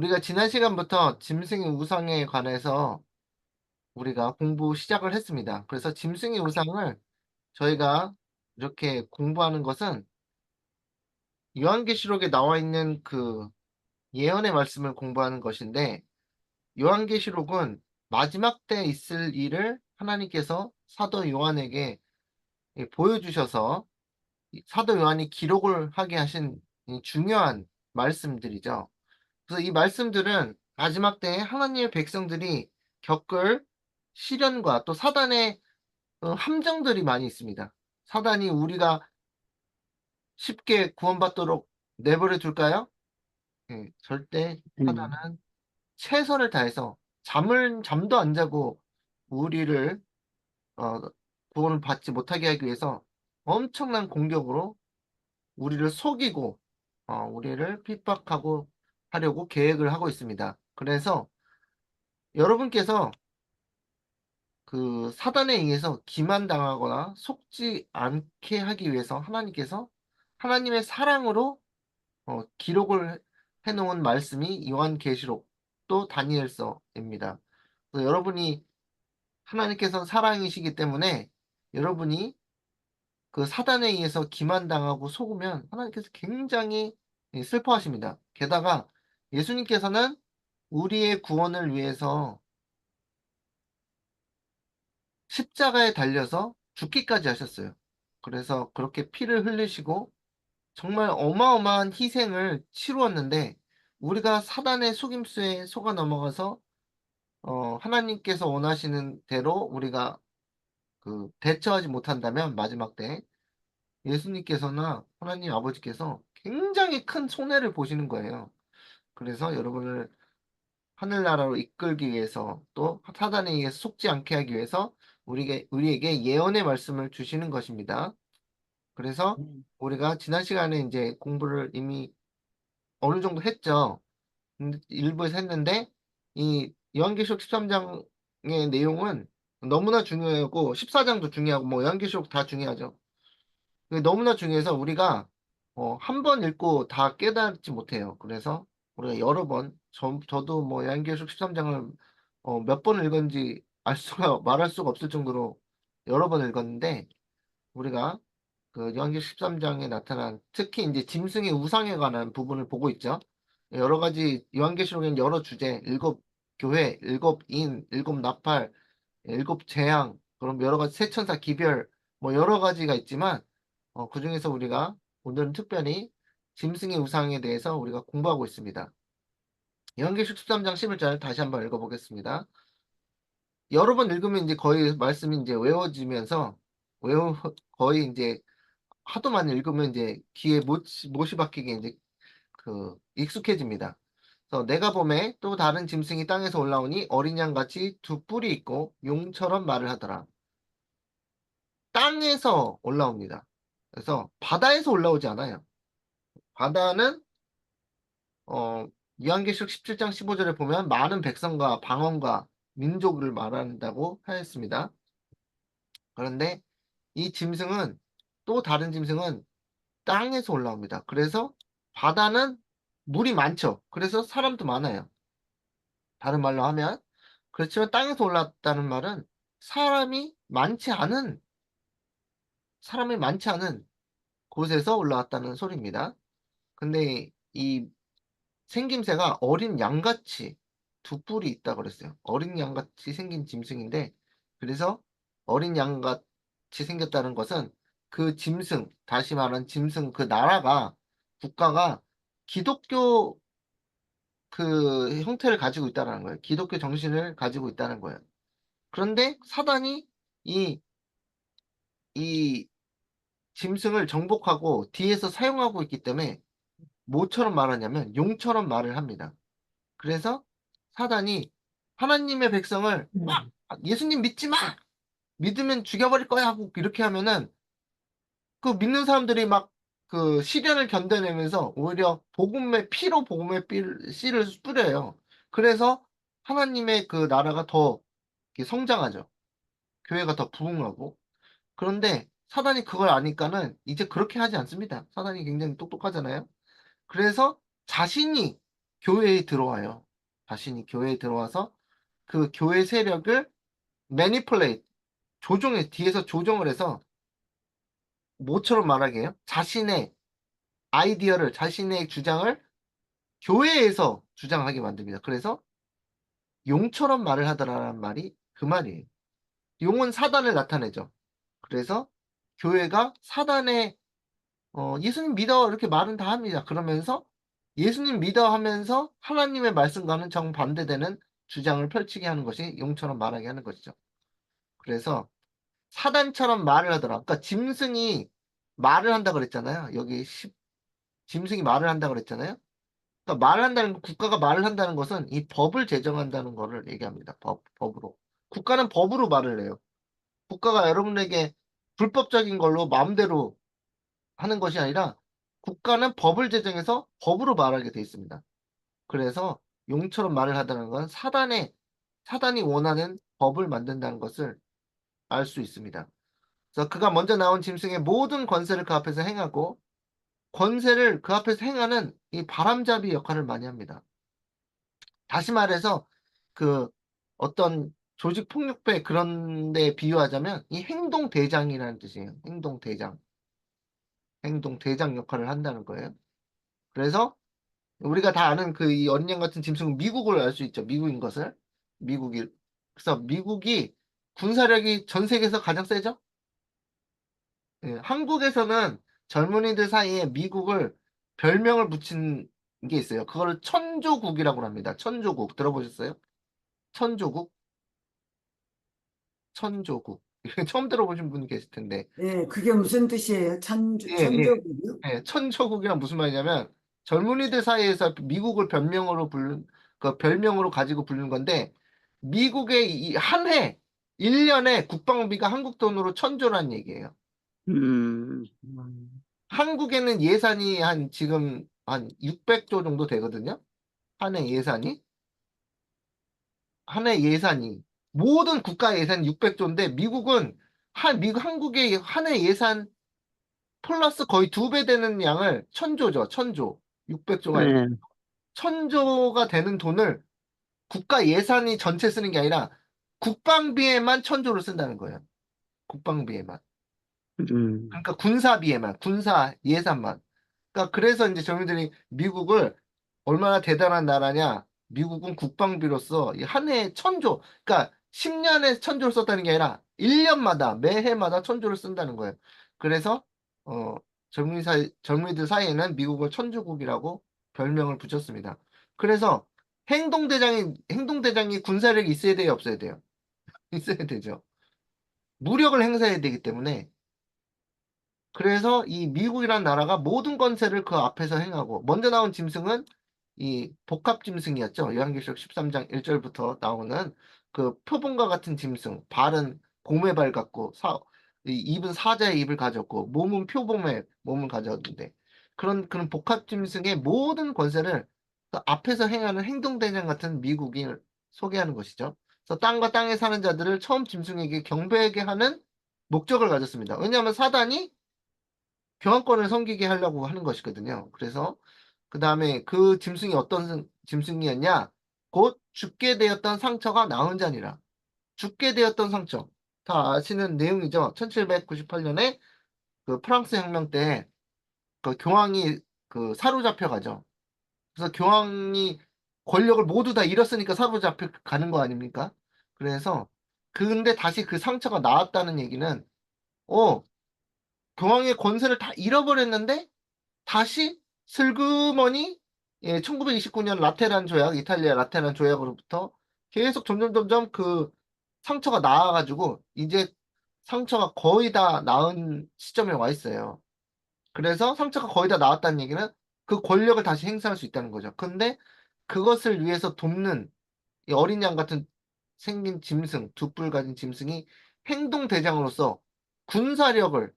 우리가 지난 시간부터 짐승의 우상에 관해서 우리가 공부 시작을 했습니다. 그래서 짐승의 우상을 저희가 이렇게 공부하는 것은 요한계시록에 나와 있는 그 예언의 말씀을 공부하는 것인데, 요한계시록은 마지막 때 있을 일을 하나님께서 사도 요한에게 보여주셔서 사도 요한이 기록을 하게 하신 이 중요한 말씀들이죠. 그래서 이 말씀들은 마지막 때에 하나님의 백성들이 겪을 시련과 또 사단의 함정들이 많이 있습니다. 사단이 우리가 쉽게 구원받도록 내버려 둘까요? 절대 음, 사단은 최선을 다해서 잠도 안 자고 우리를 어, 구원을 받지 못하게 하기 위해서 엄청난 공격으로 우리를 속이고 우리를 핍박하고 하려고 계획을 하고 있습니다. 그래서 여러분께서 그 사단에 의해서 기만당하거나 속지 않게 하기 위해서 하나님께서 하나님의 사랑으로 기록을 해놓은 말씀이 요한계시록 또 다니엘서입니다. 그래서 여러분이 하나님께서 사랑이시기 때문에 여러분이 그 사단에 의해서 기만당하고 속으면 하나님께서 굉장히 슬퍼하십니다. 게다가 예수님께서는 우리의 구원을 위해서 십자가에 달려서 죽기까지 하셨어요. 그래서 그렇게 피를 흘리시고 정말 어마어마한 희생을 치루었는데 우리가 사단의 속임수에 속아 넘어가서 하나님께서 원하시는 대로 우리가 그 대처하지 못한다면 마지막 때 예수님께서나 하나님 아버지께서 굉장히 큰 손해를 보시는 거예요. 그래서 여러분을 하늘나라로 이끌기 위해서 또 사단에 의해서 속지 않게 하기 위해서 우리에게 예언의 말씀을 주시는 것입니다. 그래서 음, 우리가 지난 시간에 이제 공부를 이미 어느 정도 했죠. 일부에서 했는데 이 요한계시록 13장의 내용은 너무나 중요하고 14장도 중요하고 뭐 요한계시록 다 중요하죠. 그게 너무나 중요해서 우리가 한 번 읽고 다 깨닫지 못해요. 그래서 우리가 여러 번 저도 뭐 요한계시록 13장을 몇 번 읽었는지 알 수가 말할 수가 없을 정도로 여러 번 읽었는데 우리가 그 요한계시록 13장에 나타난 특히 이제 짐승의 우상에 관한 부분을 보고 있죠. 여러 가지 요한계시록에는 여러 주제, 일곱 교회, 일곱 인, 일곱 나팔, 일곱 재앙, 그럼 여러 가지 세천사 기별, 뭐 여러 가지가 있지만 그중에서 우리가 오늘은 특별히 짐승의 우상에 대해서 우리가 공부하고 있습니다. 요한계시록 13장 11절 다시 한번 읽어보겠습니다. 여러 번 읽으면 이제 거의 말씀이 이제 외워지면서 외워 거의 이제 하도 많이 읽으면 이제 귀에 못이 박히게 이제 그 익숙해집니다. 그래서 내가 보매 또 다른 짐승이 땅에서 올라오니 어린 양같이 두 뿔이 있고 용처럼 말을 하더라. 땅에서 올라옵니다. 그래서 바다에서 올라오지 않아요. 바다는 요한계시록 17장 15절에 보면 많은 백성과 방언과 민족을 말한다고 하였습니다. 그런데 이 짐승은 또 다른 짐승은 땅에서 올라옵니다. 그래서 바다는 물이 많죠. 그래서 사람도 많아요. 다른 말로 하면 그렇지만 땅에서 올라왔다는 말은 사람이 많지 않은 사람이 많지 않은 곳에서 올라왔다는 소리입니다. 근데 이 생김새가 어린 양같이 두 뿔이 있다 그랬어요. 어린 양같이 생긴 짐승인데 그래서 어린 양같이 생겼다는 것은 그 짐승, 다시 말하는 짐승 그 나라가 국가가 기독교 그 형태를 가지고 있다는 거예요. 기독교 정신을 가지고 있다는 거예요. 그런데 사단이 이, 이 짐승을 정복하고 뒤에서 사용하고 있기 때문에 뭐처럼 말하냐면 용처럼 말을 합니다. 그래서 사단이 하나님의 백성을 음, 예수님 믿지 마! 믿으면 죽여버릴 거야! 하고 이렇게 하면은 그 믿는 사람들이 막 그 시련을 견뎌내면서 오히려 피로 복음의 씨를 뿌려요. 그래서 하나님의 그 나라가 더 이렇게 성장하죠. 교회가 더 부흥하고. 그런데 사단이 그걸 아니까는 이제 그렇게 하지 않습니다. 사단이 굉장히 똑똑하잖아요. 그래서 자신이 교회에 들어와요. 자신이 교회에 들어와서 그 교회 세력을 매니플레이트, 뒤에서 조종을 해서 뭐처럼 말하게 해요? 자신의 아이디어를, 자신의 주장을 교회에서 주장하게 만듭니다. 그래서 용처럼 말을 하더라라는 말이 그 말이에요. 용은 사단을 나타내죠. 그래서 교회가 사단의 예수님 믿어 이렇게 말은 다 합니다. 그러면서 예수님 믿어 하면서 하나님의 말씀과는 정반대되는 주장을 펼치게 하는 것이 용처럼 말하게 하는 것이죠. 그래서 사단처럼 말을 하더라. 그러니까 짐승이 말을 한다 그랬잖아요. 짐승이 말을 한다 그랬잖아요. 그러니까 국가가 말을 한다는 것은 이 법을 제정한다는 것을 얘기합니다. 법으로. 국가는 법으로 말을 해요. 국가가 여러분에게 불법적인 걸로 마음대로 하는 것이 아니라 국가는 법을 제정해서 법으로 말하게 돼 있습니다. 그래서 용처럼 말을 하다는 건 사단이 원하는 법을 만든다는 것을 알 수 있습니다. 그래서 그가 먼저 나온 짐승의 모든 권세를 그 앞에서 행하고 권세를 그 앞에서 행하는 이 바람잡이 역할을 많이 합니다. 다시 말해서 그 어떤 조직 폭력배 그런 데 비유하자면 이 행동대장이라는 뜻이에요. 행동대장 역할을 한다는 거예요. 그래서 우리가 다 아는 그 이 언양 같은 짐승은 미국을 알 수 있죠. 미국인 것을. 미국이. 그래서 미국이 군사력이 전 세계에서 가장 세죠? 예, 한국에서는 젊은이들 사이에 미국을 별명을 붙인 게 있어요. 그거를 천조국이라고 합니다. 천조국. 들어보셨어요? 천조국? 천조국. 처음 들어보신 분 계실 텐데. 예, 그게 무슨 뜻이에요? 예, 예. 천조국이요? 천조국이란 무슨 말이냐면 젊은이들 사이에서 미국을 그 별명으로 가지고 부르는 건데 미국의 한 해, 1년에 국방비가 한국 돈으로 천조란 얘기예요. 음, 한국에는 예산이 지금 한 600조 정도 되거든요. 한 해 예산이. 한 해 예산이. 모든 국가 예산이 600조인데 한국의 한 해 예산 플러스 거의 2배 되는 양을 천조죠. 천조. 600조가 아니라 네, 천조가 되는 돈을 국가 예산이 전체 쓰는 게 아니라 국방비에만 천조를 쓴다는 거예요. 국방비에만. 음, 그러니까 군사비에만, 군사 예산만. 그러니까 그래서 이제 젊은이들이 미국을 얼마나 대단한 나라냐. 미국은 국방비로서 한 해에 천조, 그러니까 10년에 천조를 썼다는 게 아니라 1년마다, 매해마다 천조를 쓴다는 거예요. 그래서, 어, 젊은이들 사이에는 미국을 천조국이라고 별명을 붙였습니다. 그래서 행동대장이 군사력이 있어야 돼요, 없어야 돼요? 있어야 되죠. 무력을 행사해야 되기 때문에 그래서 이 미국이라는 나라가 모든 권세를 그 앞에서 행하고 먼저 나온 짐승은 이 복합 짐승이었죠. 요한계시록 13장 1절부터 나오는 그 표범과 같은 짐승, 발은 곰의 발 같고 이 입은 사자의 입을 가졌고 몸은 표범의 몸을 가졌는데 그런 복합 짐승의 모든 권세를 그 앞에서 행하는 행동대장 같은 미국이 소개하는 것이죠. 그래서 땅과 땅에 사는 자들을 처음 짐승에게 경배하게 하는 목적을 가졌습니다. 왜냐하면 사단이 교환권을 섬기게 하려고 하는 것이거든요. 그래서 그 다음에 그 짐승이 어떤 짐승이었냐? 곧 죽게 되었던 상처가 나은 자니라. 죽게 되었던 상처. 다 아시는 내용이죠. 1798년에 그 프랑스 혁명 때 그 교황이 그 사로잡혀 가죠. 그래서 교황이 권력을 모두 다 잃었으니까 사로잡혀 가는 거 아닙니까? 그래서 근데 다시 그 상처가 나았다는 얘기는 어, 교황의 권세를 다 잃어버렸는데 다시 슬그머니 1929년 라테란 조약, 이탈리아 라테란 조약으로부터 계속 점점 그 상처가 나아가지고 이제 상처가 거의 다 나은 시점에 와 있어요. 그래서 상처가 거의 다 나았다는 얘기는 그 권력을 다시 행사할 수 있다는 거죠. 근데 그것을 위해서 돕는 이 어린 양 같은 생긴 짐승, 두 뿔 가진 짐승이 행동대장으로서 군사력을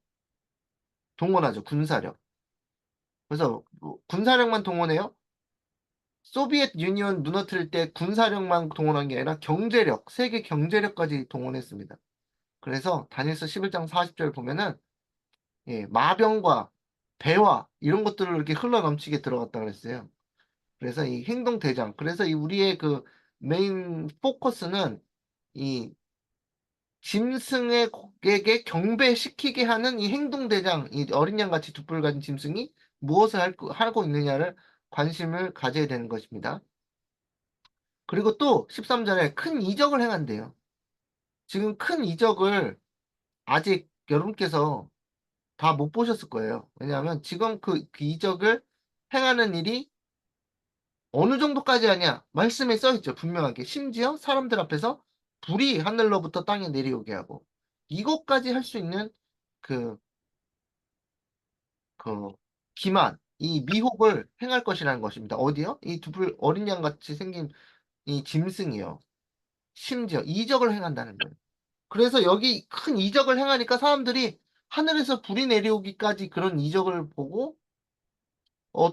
동원하죠. 군사력. 그래서 뭐 군사력만 동원해요? 소비에트 유니온 무너뜨릴 때 군사력만 동원한 게 아니라 경제력, 세계 경제력까지 동원했습니다. 그래서 다니엘서 11장 40절 보면은 마병과 배와 이런 것들을 이렇게 흘러넘치게 들어갔다 그랬어요. 그래서 이 행동 대장. 그래서 이 우리의 그 메인 포커스는 이 짐승에게 경배시키게 하는 이 행동 대장, 이 어린 양같이 두 뿔 가진 짐승이 무엇을 하고 있느냐를 관심을 가져야 되는 것입니다. 그리고 또 13절에 큰 이적을 행한대요. 지금 큰 이적을 아직 여러분께서 다 못 보셨을 거예요. 왜냐하면 지금 그 이적을 행하는 일이 어느 정도까지 하냐? 말씀에 써 있죠. 분명하게. 심지어 사람들 앞에서 불이 하늘로부터 땅에 내려오게 하고 이것까지 할 수 있는 그, 그 기만, 이 미혹을 행할 것이라는 것입니다. 어디요? 이 두 불 어린 양 같이 생긴 이 짐승이요. 심지어 이적을 행한다는 거예요. 그래서 여기 큰 이적을 행하니까 사람들이 하늘에서 불이 내려오기까지 그런 이적을 보고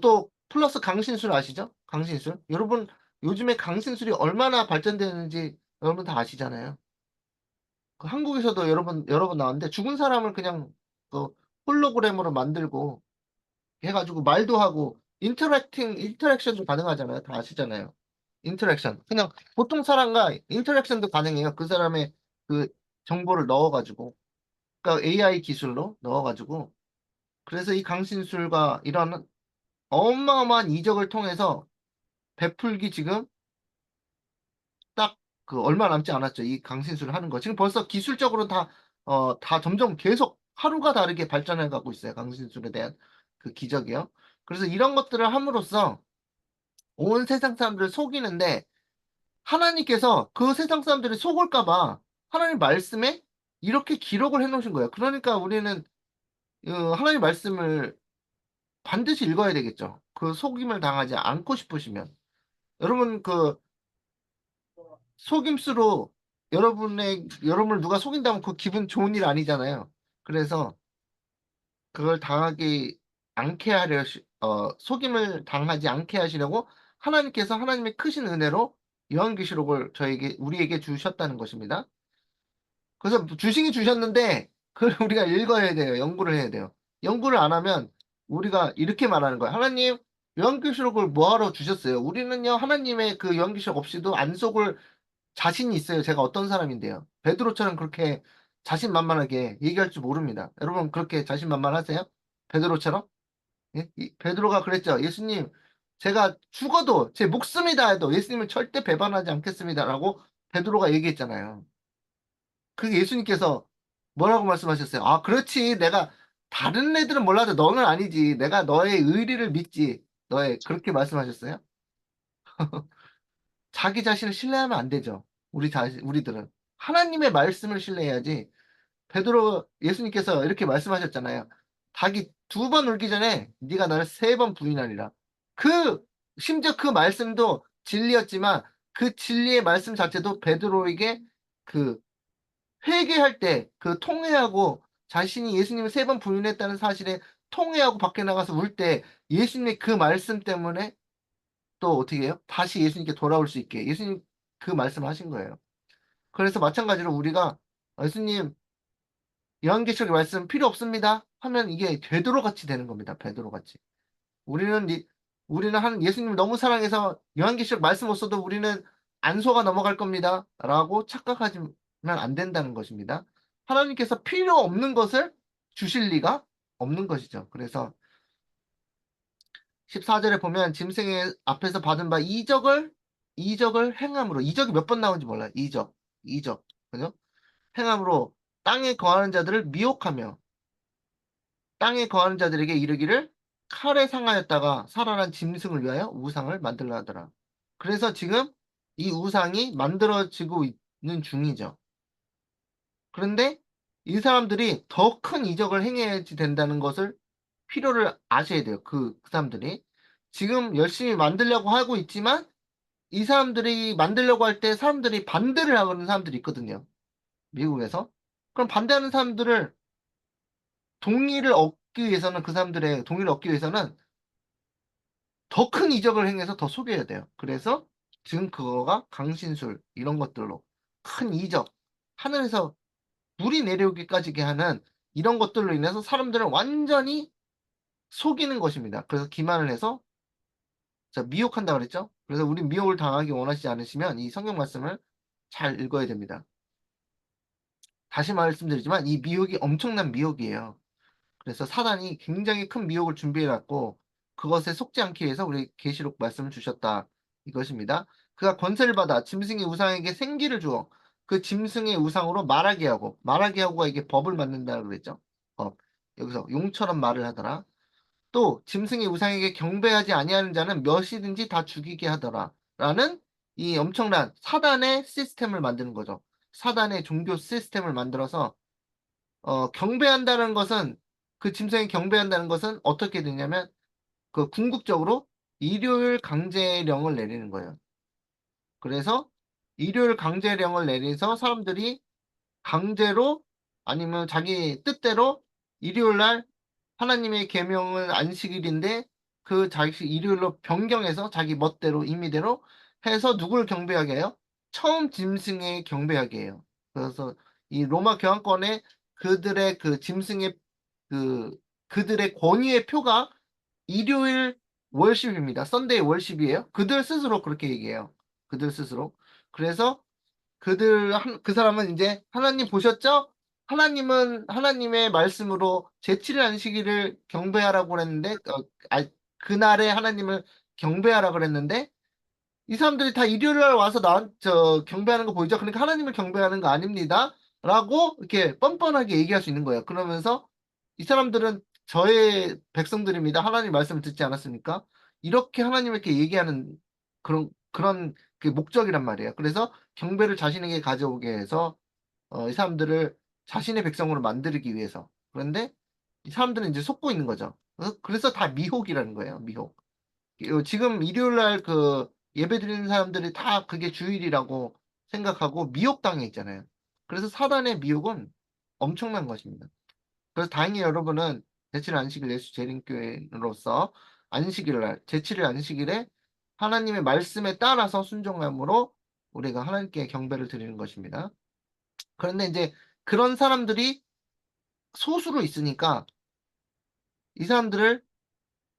또 플러스 강신술 아시죠? 강신술. 여러분 요즘에 강신술이 얼마나 발전되는지 여러분 다 아시잖아요. 그 한국에서도 여러 번 나왔는데 죽은 사람을 그냥 그 홀로그램으로 만들고 해가지고 말도 하고 인터랙션도 가능하잖아요. 다 아시잖아요. 인터랙션. 그냥 보통 사람과 인터랙션도 가능해요. 그 사람의 그 정보를 넣어가지고. 그러니까 AI 기술로 넣어가지고. 그래서 이 강신술과 이런 어마어마한 이적을 통해서 베풀기 지금 딱 그 얼마 남지 않았죠. 이 강신술을 하는 거. 지금 벌써 기술적으로 다 점점 계속 하루가 다르게 발전해 가고 있어요. 강신술에 대한 그 기적이요. 그래서 이런 것들을 함으로써 온 세상 사람들을 속이는데 하나님께서 그 세상 사람들이 속을까 봐 하나님 말씀에 이렇게 기록을 해 놓으신 거예요. 그러니까 우리는 하나님 말씀을 반드시 읽어야 되겠죠. 그 속임을 당하지 않고 싶으시면. 여러분 속임수로 여러분을 누가 속인다면 그 기분 좋은 일 아니잖아요. 그래서 그걸 당하지 않게 속임을 당하지 않게 하시려고 하나님께서 하나님의 크신 은혜로 요한계시록을 우리에게 주셨다는 것입니다. 그래서 주시긴 주셨는데 그걸 우리가 읽어야 돼요. 연구를 해야 돼요. 연구를 안 하면 우리가 이렇게 말하는 거예요. 하나님 요한계시록을 뭐하러 주셨어요? 우리는요 하나님의 그 요한계시록 없이도 안 속을 자신이 있어요. 제가 어떤 사람인데요. 베드로처럼 그렇게 자신만만하게 얘기할 줄 모릅니다. 여러분 그렇게 자신만만하세요? 베드로처럼? 예? 베드로가 그랬죠. 예수님, 제가 죽어도 제 목숨이 다해도 예수님을 절대 배반하지 않겠습니다라고 베드로가 얘기했잖아요. 그게 예수님께서 뭐라고 말씀하셨어요? 아, 그렇지. 내가 다른 애들은 몰라도 너는 아니지. 내가 너의 의리를 믿지. 그렇게 말씀하셨어요? 자기 자신을 신뢰하면 안 되죠. 우리들은. 하나님의 말씀을 신뢰해야지. 예수님께서 이렇게 말씀하셨잖아요. 닭이 두 번 울기 전에 네가 나를 세 번 부인하리라. 그, 심지어 그 말씀도 진리였지만 그 진리의 말씀 자체도 베드로에게 그 회개할 때 그 통회하고 자신이 예수님을 세 번 부인했다는 사실에 통회하고 밖에 나가서 울 때 예수님의 그 말씀 때문에 또 어떻게 해요? 다시 예수님께 돌아올 수 있게 예수님 그 말씀을 하신 거예요. 그래서 마찬가지로 우리가 예수님 요한계시록의 말씀 필요 없습니다 하면 이게 베드로 같이 되는 겁니다. 베드로 같이. 우리는 예수님을 너무 사랑해서 요한계시록 말씀 없어도 우리는 안 속아 넘어갈 겁니다. 라고 착각하시면 안 된다는 것입니다. 하나님께서 필요 없는 것을 주실 리가 없는 것이죠. 그래서 14절에 보면 짐승의 앞에서 받은 바 이적을 행함으로 이적이 몇 번 나오는지 몰라요. 이적. 그죠? 행함으로 땅에 거하는 자들을 미혹하며 땅에 거하는 자들에게 이르기를 칼에 상하였다가 살아난 짐승을 위하여 우상을 만들라 하더라. 그래서 지금 이 우상이 만들어지고 있는 중이죠. 그런데 이 사람들이 더 큰 이적을 행해야지 된다는 것을 필요를 아셔야 돼요. 그 사람들이. 지금 열심히 만들려고 하고 있지만 이 사람들이 만들려고 할 때 사람들이 반대를 하는 사람들이 있거든요. 미국에서. 그럼 반대하는 사람들을 그 사람들의 동의를 얻기 위해서는 더 큰 이적을 행해서 더 속여야 돼요. 그래서 지금 그거가 강신술 이런 것들로 큰 이적, 하늘에서 물이 내려오기까지 하는 이런 것들로 인해서 사람들을 완전히 속이는 것입니다. 그래서 기만을 해서 자, 미혹한다 그랬죠? 그래서 우리 미혹을 당하기 원하시지 않으시면 이 성경 말씀을 잘 읽어야 됩니다. 다시 말씀드리지만 이 미혹이 엄청난 미혹이에요. 그래서 사단이 굉장히 큰 미혹을 준비해놨고 그것에 속지 않기 위해서 우리 계시록 말씀을 주셨다 이것입니다. 그가 권세를 받아 짐승의 우상에게 생기를 주어 그 짐승의 우상으로 말하게 하고가 이게 법을 만든다고 그랬죠. 법. 여기서 용처럼 말을 하더라. 또 짐승의 우상에게 경배하지 아니하는 자는 몇이든지 다 죽이게 하더라. 라는 이 엄청난 사단의 시스템을 만드는 거죠. 사단의 종교 시스템을 만들어서 경배한다는 것은 그 짐승이 경배한다는 것은 어떻게 되냐면 그 궁극적으로 일요일 강제령을 내리는 거예요. 그래서 일요일 강제령을 내려서 사람들이 강제로 아니면 자기 뜻대로 일요일 날 하나님의 계명은 안식일인데 그 자기 일요일로 변경해서 자기 멋대로 임의대로 해서 누구를 경배하게 해요? 처음 짐승에 경배하게 해요. 그래서 이 로마 교황권의 그들의 그 짐승의 그 그들의 권위의 표가 일요일 월십입니다. 썬데이 월십이에요. 그들 스스로 그렇게 얘기해요. 그들 스스로. 그래서 그 사람은 이제 하나님 보셨죠? 하나님은 하나님의 말씀으로 제7일 안식일을 경배하라고 그랬는데, 그날에 하나님을 경배하라고 그랬는데, 이 사람들이 다 일요일 날 와서 경배하는 거 보이죠? 그러니까 하나님을 경배하는 거 아닙니다. 라고 이렇게 뻔뻔하게 얘기할 수 있는 거예요. 그러면서 이 사람들은 저의 백성들입니다. 하나님 말씀을 듣지 않았습니까? 이렇게 하나님께 얘기하는 그런 그 목적이란 말이에요. 그래서 경배를 자신에게 가져오게 해서 이 사람들을 자신의 백성으로 만들기 위해서. 그런데 이 사람들은 이제 속고 있는 거죠. 그래서 다 미혹이라는 거예요. 미혹. 지금 일요일 날 그 예배 드리는 사람들이 다 그게 주일이라고 생각하고 미혹당해 있잖아요. 그래서 사단의 미혹은 엄청난 것입니다. 그래서 다행히 여러분은 제7일 안식일 예수 재림교회로서 안식일 날, 제7일 안식일에 하나님의 말씀에 따라서 순종함으로 우리가 하나님께 경배를 드리는 것입니다. 그런데 이제 그런 사람들이 소수로 있으니까 이 사람들을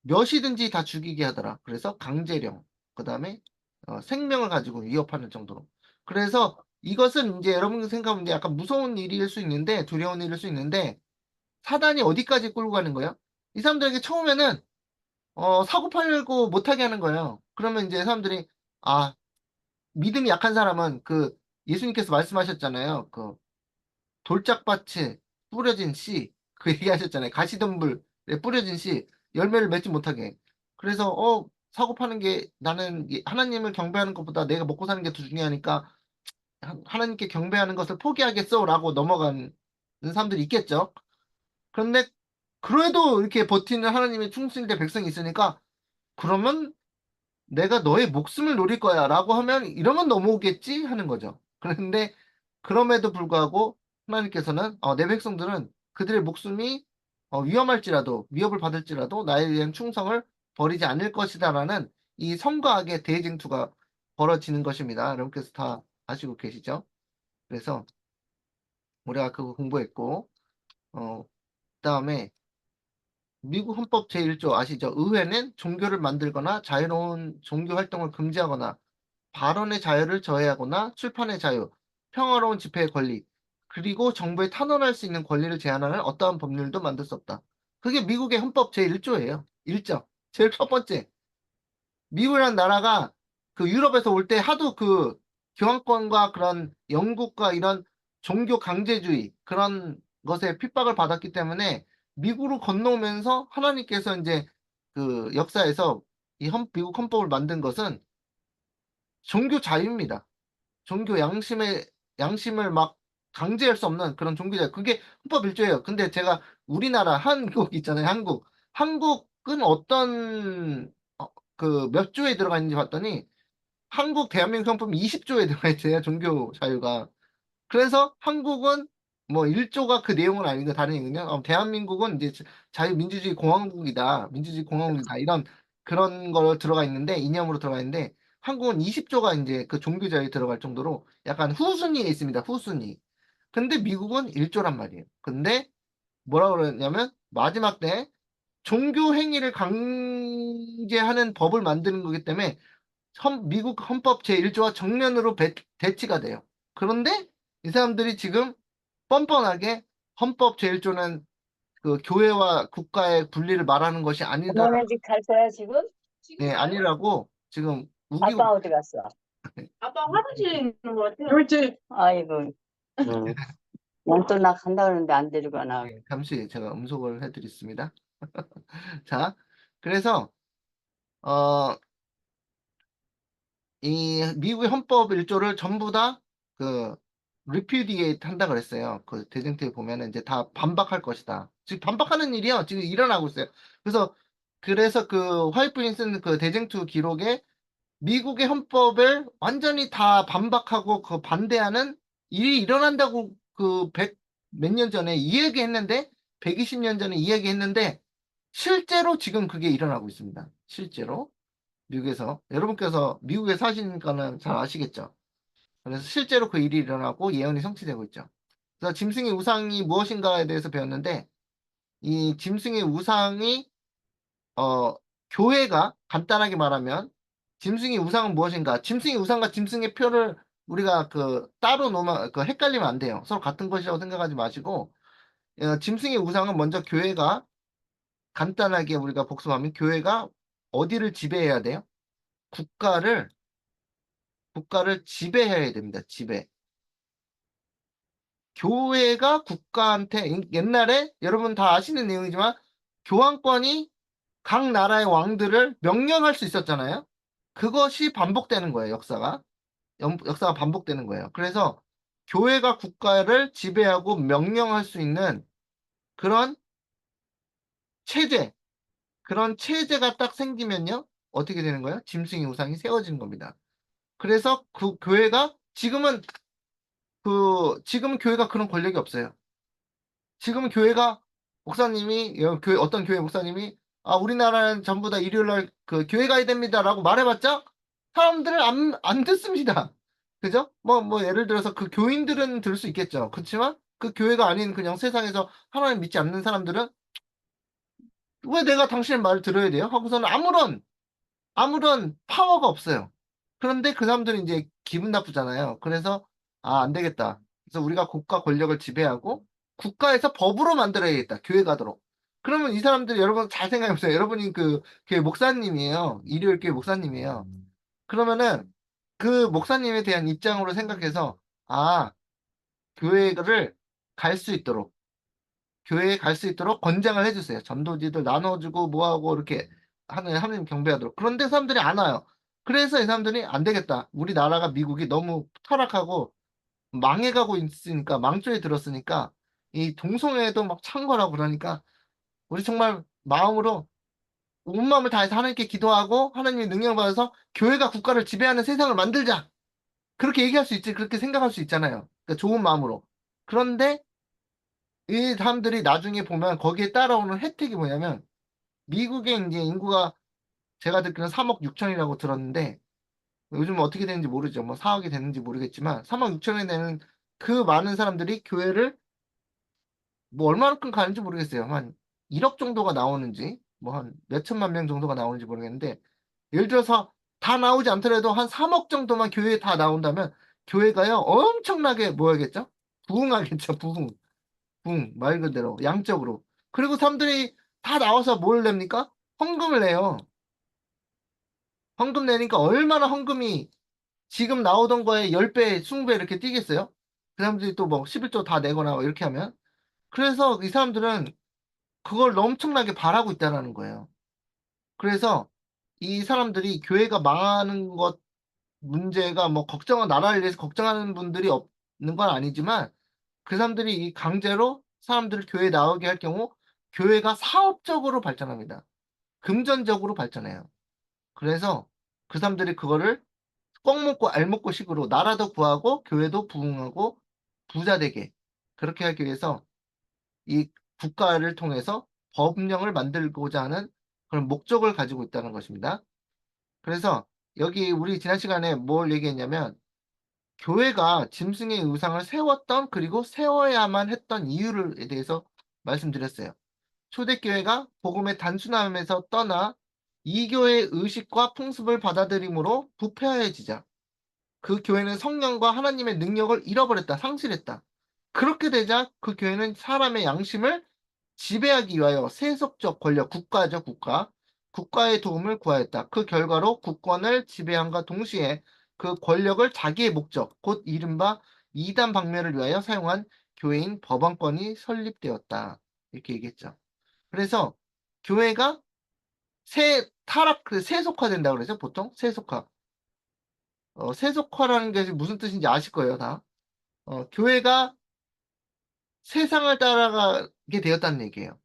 몇이든지 다 죽이게 하더라. 그래서 강제령, 그 다음에 생명을 가지고 위협하는 정도로. 그래서 이것은 이제 여러분 생각하면 이제 약간 무서운 일일 수 있는데, 두려운 일일 수 있는데, 사단이 어디까지 끌고 가는 거예요? 이 사람들에게 처음에는 사고 팔고 못하게 하는 거예요. 그러면 이제 사람들이 아 믿음이 약한 사람은 그 예수님께서 말씀하셨잖아요. 그 돌짝밭에 뿌려진 씨, 그 얘기하셨잖아요. 가시덤불에 뿌려진 씨, 열매를 맺지 못하게. 그래서, 사고 파는 게 나는 하나님을 경배하는 것보다 내가 먹고 사는 게 더 중요하니까 하나님께 경배하는 것을 포기하겠어 라고 넘어가는 사람들이 있겠죠. 그런데, 그래도 이렇게 버티는 하나님의 충실된 백성이 있으니까, 그러면 내가 너의 목숨을 노릴 거야 라고 하면 이러면 넘어오겠지 하는 거죠. 그런데 그럼에도 불구하고 하나님께서는 내 백성들은 그들의 목숨이 위험할지라도 위협을 받을지라도 나에 대한 충성을 버리지 않을 것이다라는 이 선과 악의 대쟁투가 벌어지는 것입니다. 여러분께서 다 아시고 계시죠? 그래서 우리가 그거 공부했고 그다음에 미국 헌법 제1조 아시죠? 의회는 종교를 만들거나 자유로운 종교 활동을 금지하거나 발언의 자유를 저해하거나 출판의 자유, 평화로운 집회의 권리, 그리고 정부에 탄원할 수 있는 권리를 제한하는 어떠한 법률도 만들 수 없다. 그게 미국의 헌법 제1조예요. 1조. 제일 첫 번째. 미국이라는 나라가 그 유럽에서 올 때 하도 그 교황권과 그런 영국과 이런 종교 강제주의 그런 것에 핍박을 받았기 때문에 미국으로 건너오면서 하나님께서 이제 그 역사에서 미국 헌법을 만든 것은 종교 자유입니다. 종교 양심을 막 강제할 수 없는 그런 종교 자유. 그게 헌법 1조예요. 근데 제가 우리나라 한국 있잖아요. 한국은 어떤 그 몇 조에 들어가 있는지 봤더니 한국 대한민국 헌법 20조에 들어가 있어요. 종교 자유가. 그래서 한국은 뭐 1조가 그 내용은 아닌데 다른 얘기는 대한민국은 이제 자유민주주의 공화국이다. 민주주의 공화국이다. 이런 그런 거 들어가 있는데 이념으로 들어가 있는데 한국은 20조가 이제 그 종교 자유에 들어갈 정도로 약간 후순위에 있습니다. 후순위. 근데 미국은 1조란 말이에요. 근데 뭐라 그러냐면 마지막 때 종교 행위를 강제하는 법을 만드는 거기 때문에 미국 헌법 제1조와 정면으로 대치가 돼요. 그런데 이 사람들이 지금 뻔뻔하게 헌법 제1조는 그 교회와 국가의 분리를 말하는 것이 아니다, 어머니 집 갈 거야 지금? 네, 아니라고 지금 우기고 아빠 어디 갔어? 아빠 화장실에 있는 것 같아요. 그렇지. 아이고. 난 또 나 간다 그러는데 안 데리고 가나. 네, 잠시 제가 음소거를 해드리겠습니다. 자, 그래서 이 미국의 헌법 1조를 전부 다 그 리퓨디에이트 한다 그랬어요. 그 대쟁투에 보면은 이제 다 반박할 것이다. 지금 반박하는 일이요. 지금 일어나고 있어요. 그래서 그 화이트인이 쓴 그 대쟁투 기록에 미국의 헌법을 완전히 다 반박하고 그 반대하는 일이 일어난다고 그 몇 년 전에 이야기했는데 120년 전에 이야기했는데 실제로 지금 그게 일어나고 있습니다. 실제로. 미국에서 여러분께서 미국에 사시니까는 잘 아시겠죠. 그래서 실제로 그 일이 일어나고 예언이 성취되고 있죠. 그래서 짐승의 우상이 무엇인가에 대해서 배웠는데 이 짐승의 우상이 교회가 간단하게 말하면 짐승의 우상은 무엇인가? 짐승의 우상과 짐승의 표를 우리가 그 따로 놓으면 그 헷갈리면 안 돼요. 서로 같은 것이라고 생각하지 마시고 짐승의 우상은 먼저 교회가 간단하게 우리가 복습하면 교회가 어디를 지배해야 돼요? 국가를 지배해야 됩니다. 지배. 교회가 국가한테 옛날에 여러분 다 아시는 내용이지만 교황권이 각 나라의 왕들을 명령할 수 있었잖아요. 그것이 반복되는 거예요. 역사가 반복되는 거예요. 그래서 교회가 국가를 지배하고 명령할 수 있는 그런 체제, 그런 체제가 딱 생기면요. 어떻게 되는 거예요? 짐승의 우상이 세워지는 겁니다. 그래서 그 교회가 지금은 교회가 그런 권력이 없어요. 지금은 교회가 목사님이 어떤 교회 목사님이 우리나라는 전부 다 일요일 날 그 교회 가야 됩니다라고 말해봤자 사람들을 안 듣습니다. 그죠? 뭐 예를 들어서 그 교인들은 들을 수 있겠죠. 그렇지만 그 교회가 아닌 그냥 세상에서 하나님 믿지 않는 사람들은 왜 내가 당신의 말을 들어야 돼요? 하고서는 아무런 파워가 없어요. 그런데 그 사람들은 이제 기분 나쁘잖아요. 그래서 안 되겠다. 그래서 우리가 국가 권력을 지배하고 국가에서 법으로 만들어야겠다. 교회 가도록. 그러면 이 사람들이 여러분 잘 생각해보세요. 여러분이 그 교회 목사님이에요. 일요일 교회 목사님이에요. 그러면은 그 목사님에 대한 입장으로 생각해서 교회를 갈 수 있도록 교회에 갈 수 있도록 권장을 해주세요. 전도지들 나눠주고 뭐하고 이렇게 하나님 경배하도록. 그런데 사람들이 안 와요. 그래서 이 사람들이 안 되겠다. 우리나라가 미국이 너무 타락하고 망해가고 있으니까 망조에 들었으니까 이 동성애도 막 창궐하고 그러니까 우리 정말 마음으로 온 마음을 다해서 하나님께 기도하고 하나님의 능력을 받아서 교회가 국가를 지배하는 세상을 만들자. 그렇게 얘기할 수 있지. 그렇게 생각할 수 있잖아요. 그러니까 좋은 마음으로. 그런데 이 사람들이 나중에 보면 거기에 따라오는 혜택이 뭐냐면 미국의 이제 인구가 제가 듣기로는 3억 6천이라고 들었는데 요즘 어떻게 되는지 모르죠. 뭐 4억이 되는지 모르겠지만 3억 6천이 되는 그 많은 사람들이 교회를 뭐 얼마만큼 가는지 모르겠어요. 한 1억 정도가 나오는지 뭐 한 몇천만 명 정도가 나오는지 모르겠는데 예를 들어서 다 나오지 않더라도 한 3억 정도만 교회에 다 나온다면 교회가요 엄청나게 뭐야겠죠? 부흥하겠죠. 말 그대로 양적으로. 그리고 사람들이 다 나와서 뭘 냅니까? 헌금을 내요. 헌금 내니까 얼마나 헌금이 지금 나오던 거에 10배, 20배 이렇게 뛰겠어요? 그 사람들이 또 뭐 11조 다 내거나 뭐 이렇게 하면. 그래서 이 사람들은 그걸 엄청나게 바라고 있다는 거예요. 그래서 이 사람들이 교회가 망하는 것 문제가 뭐 나라를 위해서 걱정하는 분들이 없는 건 아니지만 그 사람들이 이 강제로 사람들을 교회에 나오게 할 경우 교회가 사업적으로 발전합니다. 금전적으로 발전해요. 그래서 그 사람들이 그거를 꼭 먹고 알 먹고 식으로 나라도 구하고 교회도 부흥하고 부자 되게 그렇게 하기 위해서 이 국가를 통해서 법령을 만들고자 하는 그런 목적을 가지고 있다는 것입니다. 그래서 여기 우리 지난 시간에 뭘 얘기했냐면 교회가 짐승의 우상을 세웠던 그리고 세워야만 했던 이유에 대해서 말씀드렸어요. 초대교회가 복음의 단순함에서 떠나 이교의 의식과 풍습을 받아들임으로 부패해지자 그 교회는 성령과 하나님의 능력을 잃어버렸다, 상실했다. 그렇게 되자 그 교회는 사람의 양심을 지배하기 위하여 세속적 권력, 국가죠, 국가. 국가의 도움을 구하였다. 그 결과로 국권을 지배함과 동시에 그 권력을 자기의 목적, 곧 이른바 이단 방면을 위하여 사용한 교회인 법안권이 설립되었다. 이렇게 얘기했죠. 그래서 교회가 세속화된다 그러죠, 보통? 세속화. 세속화라는 게 무슨 뜻인지 아실 거예요, 다. 교회가 세상을 따라가게 되었다는 얘기예요.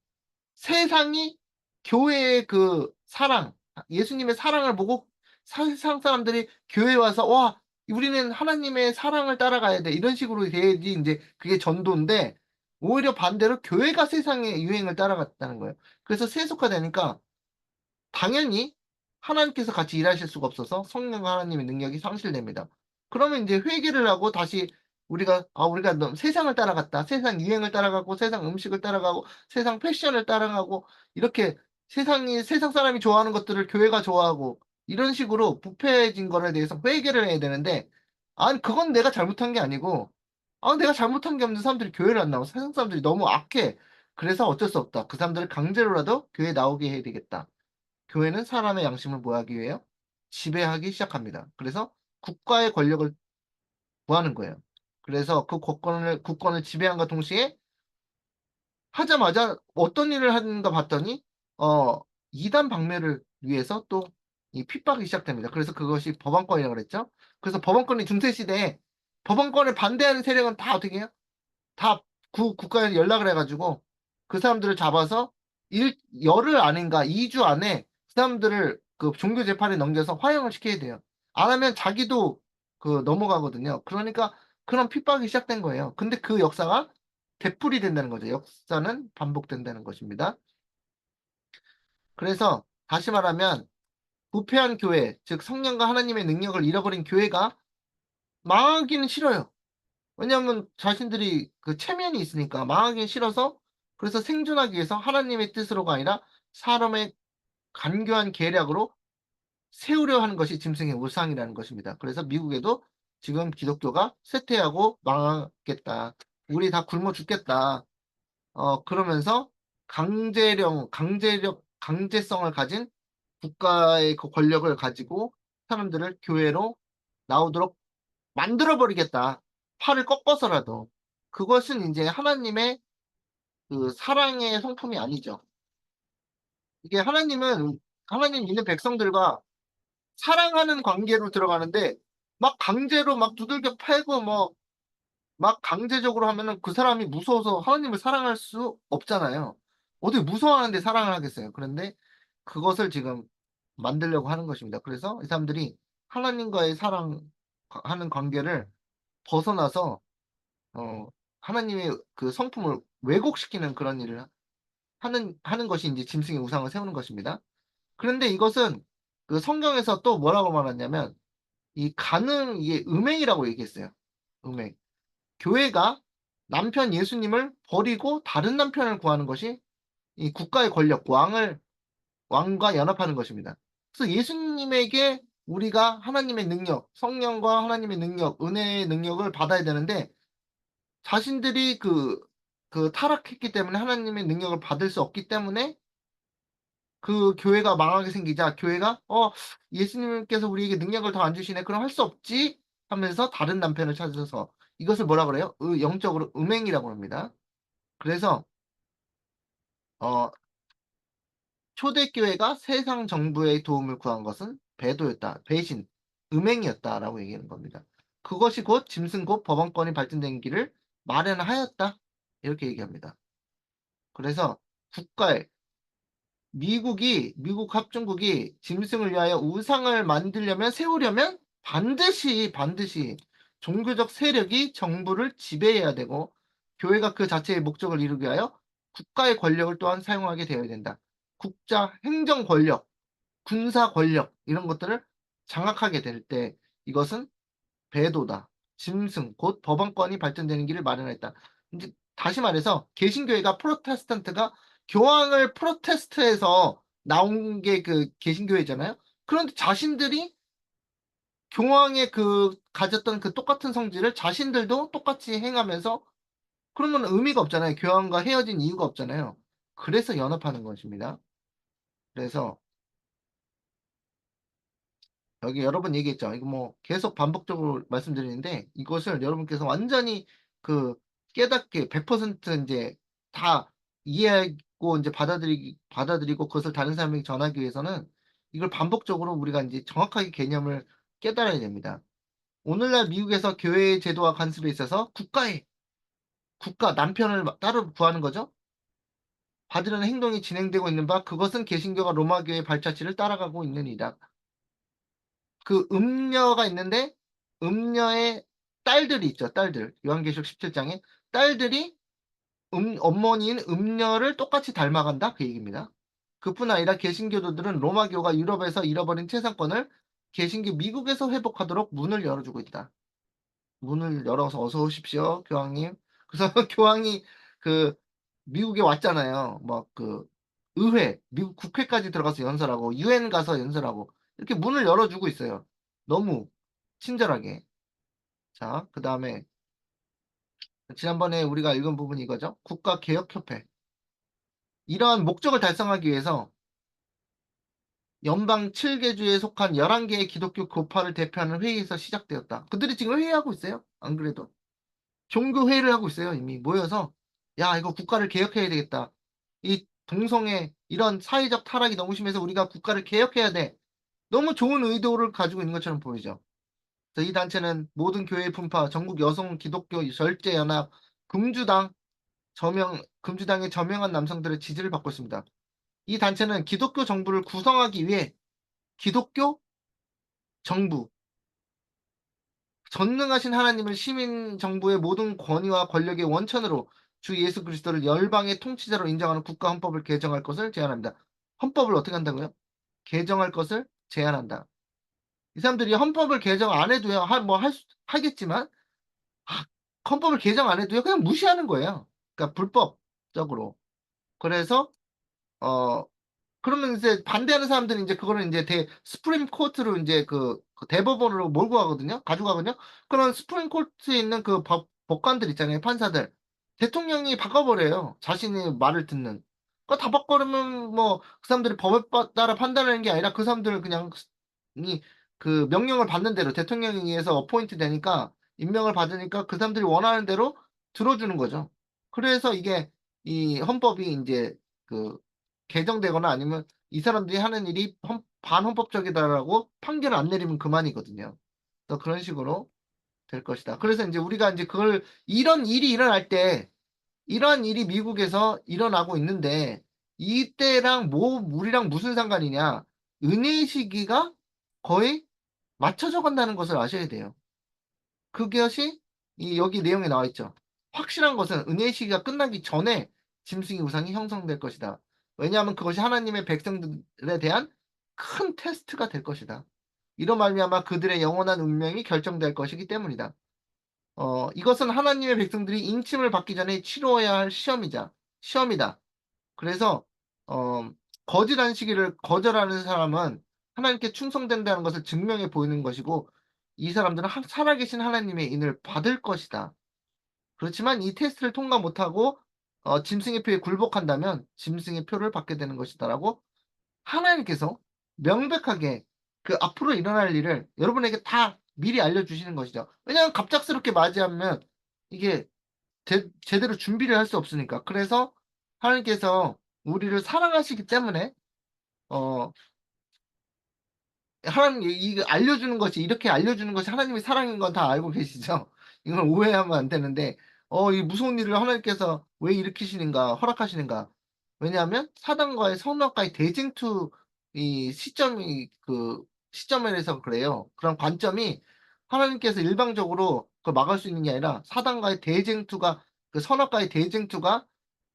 세상이 교회의 그 사랑, 예수님의 사랑을 보고 세상 사람들이 교회에 와서 와, 우리는 하나님의 사랑을 따라가야 돼. 이런 식으로 돼야지 이제 그게 전도인데 오히려 반대로 교회가 세상의 유행을 따라갔다는 거예요. 그래서 세속화되니까 당연히 하나님께서 같이 일하실 수가 없어서 성령과 하나님의 능력이 상실됩니다. 그러면 이제 회개를 하고 다시 우리가 너무 세상을 따라갔다. 세상 유행을 따라가고 세상 음식을 따라가고 세상 패션을 따라가고 이렇게 세상 사람이 좋아하는 것들을 교회가 좋아하고 이런 식으로 부패해진 거에 대해서 회개를 해야 되는데 아니 그건 내가 잘못한 게 아니고 내가 잘못한 게 없는 사람들이 교회를 안 나와. 세상 사람들이 너무 악해. 그래서 어쩔 수 없다. 그 사람들을 강제로라도 교회에 나오게 해야 되겠다. 교회는 사람의 양심을 뭐하기 위해요? 지배하기 시작합니다. 그래서 국가의 권력을 구하는 거예요. 그래서 그 국권을 지배함과 동시에 하자마자 어떤 일을 하는가 봤더니 이단 방매를 위해서 또 이 핍박이 시작됩니다. 그래서 그것이 법안권이라고 그랬죠. 그래서 법안권이 중세 시대에 법안권을 반대하는 세력은 다 어떻게 해요? 다 국가에서 연락을 해가지고 그 사람들을 잡아서 열흘 안인가 2주 안에 그 사람들을 그 종교 재판에 넘겨서 화형을 시켜야 돼요. 안 하면 자기도 그 넘어가거든요. 그러니까 그런 핍박이 시작된 거예요. 근데 그 역사가 되풀이 된다는 거죠. 역사는 반복된다는 것입니다. 그래서 다시 말하면 부패한 교회, 즉 성령과 하나님의 능력을 잃어버린 교회가 망하기는 싫어요. 왜냐하면 자신들이 그 체면이 있으니까 망하기 싫어서 그래서 생존하기 위해서 하나님의 뜻으로가 아니라 사람의 간교한 계략으로 세우려 하는 것이 짐승의 우상이라는 것입니다. 그래서 미국에도 지금 기독교가 쇠퇴하고 망하겠다. 우리 다 굶어 죽겠다. 그러면서 강제성을 가진 국가의 그 권력을 가지고 사람들을 교회로 나오도록 만들어버리겠다. 팔을 꺾어서라도. 그것은 이제 하나님의 그 사랑의 성품이 아니죠. 이게 하나님 믿는 백성들과 사랑하는 관계로 들어가는데 막 강제로 막 두들겨 패고 막 강제적으로 하면은 그 사람이 무서워서 하나님을 사랑할 수 없잖아요. 어떻게 무서워하는데 사랑을 하겠어요. 그런데 그것을 지금 만들려고 하는 것입니다. 그래서 이 사람들이 하나님과의 사랑하는 관계를 벗어나서 하나님의 그 성품을 왜곡시키는 그런 일을 하는 것이 이제 짐승의 우상을 세우는 것입니다. 그런데 이것은 그 성경에서 또 뭐라고 말하냐면 이게 음행이라고 얘기했어요. 음행. 교회가 남편 예수님을 버리고 다른 남편을 구하는 것이 이 국가의 권력, 왕과 연합하는 것입니다. 그래서 예수님에게 우리가 하나님의 능력, 성령과 하나님의 능력, 은혜의 능력을 받아야 되는데 자신들이 그 타락했기 때문에 하나님의 능력을 받을 수 없기 때문에 그 교회가 망하게 생기자 교회가 예수님께서 우리에게 능력을 더 안 주시네. 그럼 할 수 없지 하면서 다른 남편을 찾아서 이것을 뭐라 그래요? 영적으로 음행이라고 합니다. 그래서 어, 초대교회가 세상 정부의 도움을 구한 것은 배도였다. 배신, 음행이었다라고 얘기하는 겁니다. 그것이 곧 짐승 곧 법원권이 발전된 길을 마련하였다. 이렇게 얘기합니다. 그래서 미국 합중국이 짐승을 위하여 우상을 세우려면 반드시 종교적 세력이 정부를 지배해야 되고 교회가 그 자체의 목적을 이루기 위하여 국가의 권력을 또한 사용하게 되어야 된다. 행정 권력, 군사 권력 이런 것들을 장악하게 될 때 이것은 배도다. 짐승, 곧 법원권이 발전되는 길을 마련했다. 이제 다시 말해서 개신교회가 프로테스탄트가 교황을 프로테스트해서 나온 게 그 개신교회잖아요. 그런데 자신들이 교황의 그 가졌던 그 똑같은 성질을 자신들도 똑같이 행하면서 그러면 의미가 없잖아요. 교황과 헤어진 이유가 없잖아요. 그래서 연합하는 것입니다. 그래서 여기 여러 번 얘기했죠. 이거 뭐 계속 반복적으로 말씀드리는데 이것을 여러분께서 완전히 그 깨닫게 100% 이제 다 이해하고 이제 받아들이고 그것을 다른 사람에게 전하기 위해서는 이걸 반복적으로 우리가 이제 정확하게 개념을 깨달아야 됩니다. 오늘날 미국에서 교회 제도와 간섭에 있어서 국가 남편을 따로 구하는 거죠. 받으려는 행동이 진행되고 있는 바 그것은 개신교가 로마교의 발자취를 따라가고 있는 이다. 그 음녀가 있는데 음녀의 딸들이 있죠. 딸들. 요한계시록 17장에 딸들이 어머니인 음녀를 똑같이 닮아간다. 그 얘기입니다. 그뿐 아니라 개신교도들은 로마교가 유럽에서 잃어버린 채상권을 개신교 미국에서 회복하도록 문을 열어주고 있다. 문을 열어서 어서 오십시오, 교황님. 그래서 교황이 그 미국에 왔잖아요. 막 그 의회, 미국 국회까지 들어가서 연설하고 유엔 가서 연설하고 이렇게 문을 열어주고 있어요. 너무 친절하게. 자, 그 다음에 지난번에 우리가 읽은 부분이 이거죠. 국가개혁협회. 이러한 목적을 달성하기 위해서 연방 7개주에 속한 11개의 기독교 교파를 대표하는 회의에서 시작되었다. 그들이 지금 회의하고 있어요. 안 그래도. 종교회의를 하고 있어요. 이미 모여서 야 이거 국가를 개혁해야 되겠다. 이 동성애 이런 사회적 타락이 너무 심해서 우리가 국가를 개혁해야 돼. 너무 좋은 의도를 가지고 있는 것처럼 보이죠. 그래서 이 단체는 모든 교회 분파, 전국 여성 기독교 절제연합, 금주당의 저명한 남성들의 지지를 받고 있습니다. 이 단체는 기독교 정부를 구성하기 위해 기독교 정부, 전능하신 하나님을 시민 정부의 모든 권위와 권력의 원천으로 주 예수 그리스도를 열방의 통치자로 인정하는 국가 헌법을 개정할 것을 제안합니다. 헌법을 어떻게 한다고요? 개정할 것을 제안한다. 이 사람들이 헌법을 개정 안 해도요, 하겠지만, 아, 헌법을 개정 안 해도요, 그냥 무시하는 거예요. 그러니까 불법적으로. 그래서, 어, 그러면 이제 반대하는 사람들은 이제 그거는 이제 스프림 코트로 이제 그 대법원으로 몰고 가거든요. 가져가거든요. 그런 스프림 코트에 있는 그 법관들 있잖아요. 판사들. 대통령이 바꿔버려요. 자신의 말을 듣는. 그거 다 바꿔버리면 뭐 그 사람들이 법에 따라 판단하는 게 아니라 그 사람들은 그냥 그 명령을 받는 대로 대통령에 의해서 어포인트 되니까 임명을 받으니까 그 사람들이 원하는 대로 들어주는 거죠. 그래서 이게 이 헌법이 이제 그 개정되거나 아니면 이 사람들이 하는 일이 반헌법적이다라고 판결을 안 내리면 그만이거든요. 그래서 그런 식으로 될 것이다. 그래서 이제 우리가 이제 그걸 이런 일이 일어날 때 이러한 일이 미국에서 일어나고 있는데 이때랑 뭐 우리랑 무슨 상관이냐? 은혜의 시기가 거의 맞춰져 간다는 것을 아셔야 돼요. 그것이 여기 내용에 나와 있죠. 확실한 것은 은혜의 시기가 끝나기 전에 짐승의 우상이 형성될 것이다. 왜냐하면 그것이 하나님의 백성들에 대한 큰 테스트가 될 것이다. 이로 말미암아 그들의 영원한 운명이 결정될 것이기 때문이다. 이것은 하나님의 백성들이 인침을 받기 전에 치러야 할 시험이다. 그래서 어, 거짓 안식일을 거절하는 사람은 하나님께 충성된다는 것을 증명해 보이는 것이고 이 사람들은 살아계신 하나님의 인을 받을 것이다. 그렇지만 이 테스트를 통과 못하고 짐승의 표에 굴복한다면 짐승의 표를 받게 되는 것이다라고 하나님께서 명백하게 그 앞으로 일어날 일을 여러분에게 다 미리 알려주시는 것이죠. 왜냐하면 갑작스럽게 맞이하면 이게 제대로 준비를 할 수 없으니까. 그래서 하나님께서 우리를 사랑하시기 때문에 어 하나님 이거 알려주는 것이 이렇게 알려주는 것이 하나님의 사랑인 건 다 알고 계시죠? 이건 오해하면 안 되는데 이 무서운 일을 하나님께서 왜 일으키시는가 허락하시는가? 왜냐하면 사단과의 선악과의 대쟁투 이 시점이 그 시점에서 그래요. 그런 관점이 하나님께서 일방적으로 그걸 막을 수 있는 게 아니라 사단과의 대쟁투가 그 선악과의 대쟁투가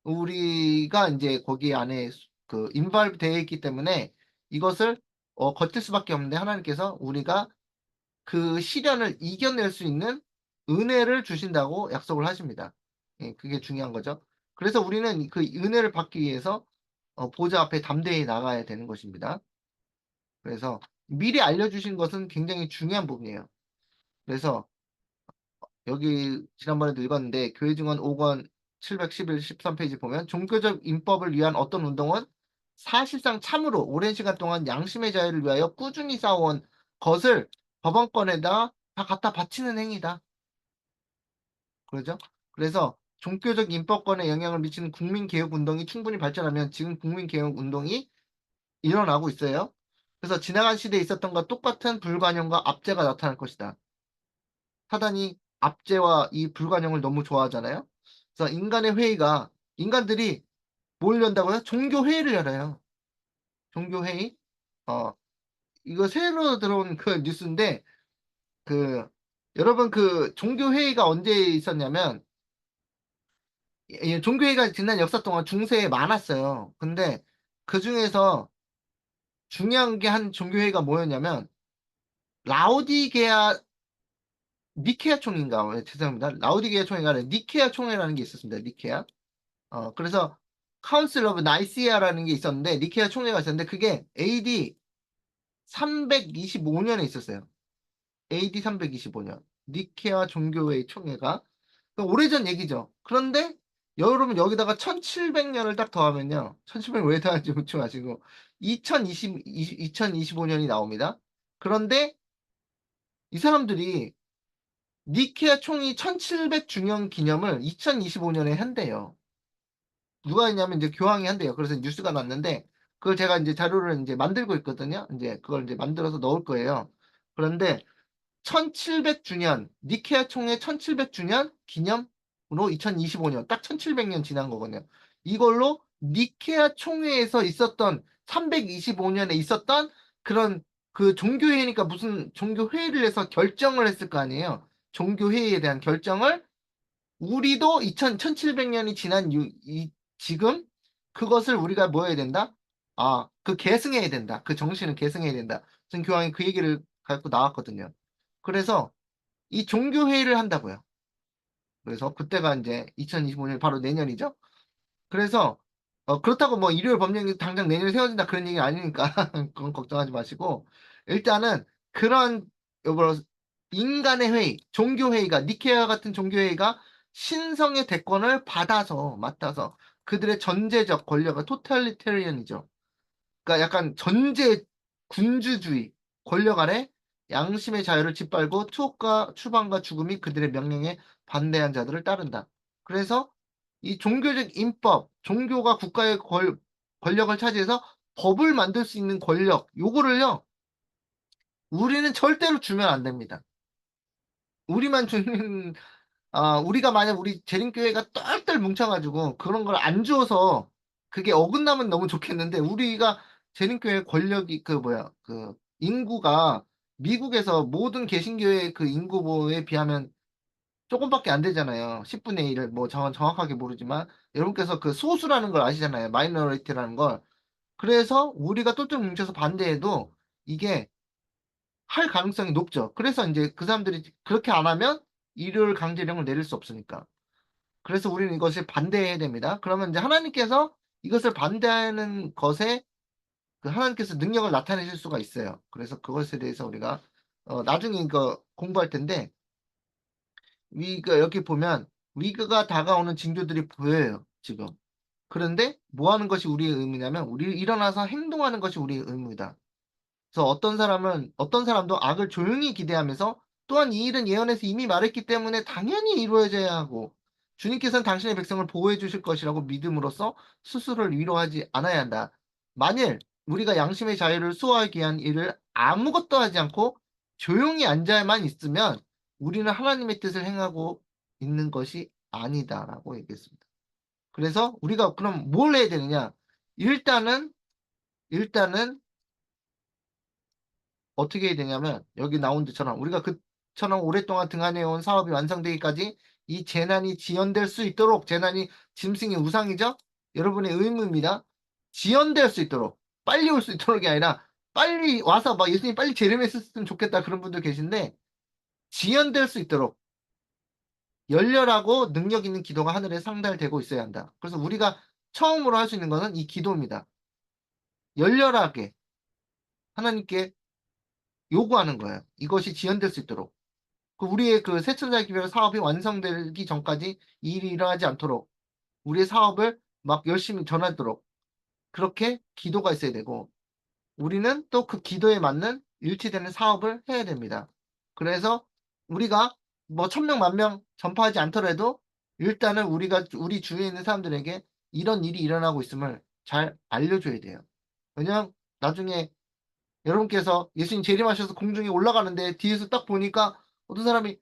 우리가 이제 거기 안에 그 인발브 되어 있기 때문에 이것을 버틸 수밖에 없는데 하나님께서 우리가 그 시련을 이겨낼 수 있는 은혜를 주신다고 약속을 하십니다. 예, 그게 중요한 거죠. 그래서 우리는 그 은혜를 받기 위해서 보좌 앞에 담대히 나가야 되는 것입니다. 그래서 미리 알려주신 것은 굉장히 중요한 부분이에요. 그래서 여기 지난번에도 읽었는데 교회 증언 5권 711, 13페이지 보면 종교적 인법을 위한 어떤 운동은 사실상 참으로 오랜 시간 동안 양심의 자유를 위하여 꾸준히 싸워온 것을 법원권에다 다 갖다 바치는 행위다. 그러죠? 그래서 종교적 인법권에 영향을 미치는 국민개혁 운동이 충분히 발전하면 지금 국민개혁 운동이 일어나고 있어요. 그래서 지나간 시대에 있었던 것과 똑같은 불관용과 압제가 나타날 것이다. 사단이 압제와 이 불관용을 너무 좋아하잖아요. 그래서 인간들이 뭘 연다고요? 종교회의를 열어요. 종교회의. 어, 이거 새로 들어온 그 뉴스인데, 그, 여러분 그 종교회의가 언제 있었냐면, 종교회의가 지난 역사 동안 중세에 많았어요. 근데 그 중에서 중요한 게 한 종교회의가 뭐였냐면, 라오디게아 니케아 총회인가? 죄송합니다. 라오디게아 총회가 아니라 니케아 총회라는 게 있었습니다. 니케아. 그래서 카운슬 오브 나이시아라는 게 있었는데 니케아 총회가 있었는데 그게 AD 325년에 있었어요. AD 325년. 니케아 종교회의 총회가 오래전 얘기죠. 그런데 여러분 여기다가 1700년을 딱 더하면요. 1700년 왜 더하는지 묻지 마시고 2025년이 나옵니다. 그런데 이 사람들이 니케아 총회 1700주년 기념을 2025년에 한대요. 누가 했냐면 이제 교황이 한대요. 그래서 뉴스가 났는데 그걸 제가 이제 자료를 이제 만들고 있거든요. 이제 그걸 이제 만들어서 넣을 거예요. 그런데 1700주년 니케아 총회 1700주년 기념으로 2025년 딱 1700년 지난 거거든요. 이걸로 니케아 총회에서 있었던 325년에 있었던 그런 그 종교회의니까 무슨 종교회의를 해서 결정을 했을 거 아니에요. 종교회의에 대한 결정을 우리도 1700년이 지난 지금 그것을 우리가 뭐 해야 된다? 그 계승해야 된다. 그 정신을 계승해야 된다. 지금 교황이 그 얘기를 갖고 나왔거든요. 그래서 이 종교회의를 한다고요. 그래서 그때가 이제 2025년 바로 내년이죠. 그래서 그렇다고 뭐 일요일 법령이 당장 내년에 세워진다 그런 얘기 아니니까 그건 걱정하지 마시고 일단은 그런 요거 인간의 회의, 종교회의가 니케아 같은 종교회의가 신성의 대권을 맡아서 그들의 전제적 권력을 토탈리테리언이죠. 그러니까 약간 전제 군주주의 권력 아래 양심의 자유를 짓밟고 투옥과 추방과 죽음이 그들의 명령에 반대한 자들을 따른다. 그래서 이 종교적 인법, 종교가 국가의 권력을 차지해서 법을 만들 수 있는 권력, 요거를요, 우리는 절대로 주면 안 됩니다. 우리만 주는, 우리가 만약 우리 재림교회가 똘똘 뭉쳐가지고 그런 걸 안 주어서 그게 어긋나면 너무 좋겠는데, 우리가 재림교회 권력이, 인구가 미국에서 모든 개신교회 그 인구에 비하면 조금밖에 안 되잖아요. 10분의 1을 뭐 정확하게 모르지만 여러분께서 그 소수라는 걸 아시잖아요. 마이너리티라는 걸. 그래서 우리가 똘똘 뭉쳐서 반대해도 이게 할 가능성이 높죠. 그래서 이제 그 사람들이 그렇게 안 하면 일요일 강제령을 내릴 수 없으니까. 그래서 우리는 이것을 반대해야 됩니다. 그러면 이제 하나님께서 이것을 반대하는 것에 그 하나님께서 능력을 나타내실 수가 있어요. 그래서 그것에 대해서 우리가 나중에 이거 공부할 텐데 여기 보면 위기가 다가오는 징조들이 보여요, 지금. 그런데 뭐 하는 것이 우리의 의무냐면 우리 일어나서 행동하는 것이 우리의 의무이다. 그래서 어떤 사람도 악을 조용히 기대하면서 또한 이 일은 예언에서 이미 말했기 때문에 당연히 이루어져야 하고 주님께서는 당신의 백성을 보호해 주실 것이라고 믿음으로써 스스로를 위로하지 않아야 한다. 만일 우리가 양심의 자유를 수호하기 위한 일을 아무것도 하지 않고 조용히 앉아만 있으면 우리는 하나님의 뜻을 행하고 있는 것이 아니다라고 얘기했습니다. 그래서 우리가 그럼 뭘 해야 되느냐? 일단은 어떻게 해야 되냐면 여기 나온 데처럼 우리가 그처럼 오랫동안 등한해온 사업이 완성되기까지 이 재난이 지연될 수 있도록 재난이 짐승의 우상이죠? 여러분의 의무입니다. 지연될 수 있도록 빨리 올 수 있도록이 아니라 빨리 와서 막 예수님 빨리 재림했으면 좋겠다 그런 분들 계신데 지연될 수 있도록 열렬하고 능력 있는 기도가 하늘에 상달되고 있어야 한다. 그래서 우리가 처음으로 할 수 있는 것은 이 기도입니다. 열렬하게 하나님께 요구하는 거예요. 이것이 지연될 수 있도록. 우리의 그 새천사 기별 사업이 완성되기 전까지 이 일이 일어나지 않도록 우리의 사업을 막 열심히 전하도록 그렇게 기도가 있어야 되고 우리는 또 그 기도에 맞는 일치되는 사업을 해야 됩니다. 그래서 우리가 뭐 1,000명, 10,000명 전파하지 않더라도 일단은 우리가 우리 주위에 있는 사람들에게 이런 일이 일어나고 있음을 잘 알려줘야 돼요. 왜냐면 나중에 여러분께서 예수님 재림하셔서 공중에 올라가는데 뒤에서 딱 보니까 어떤 사람이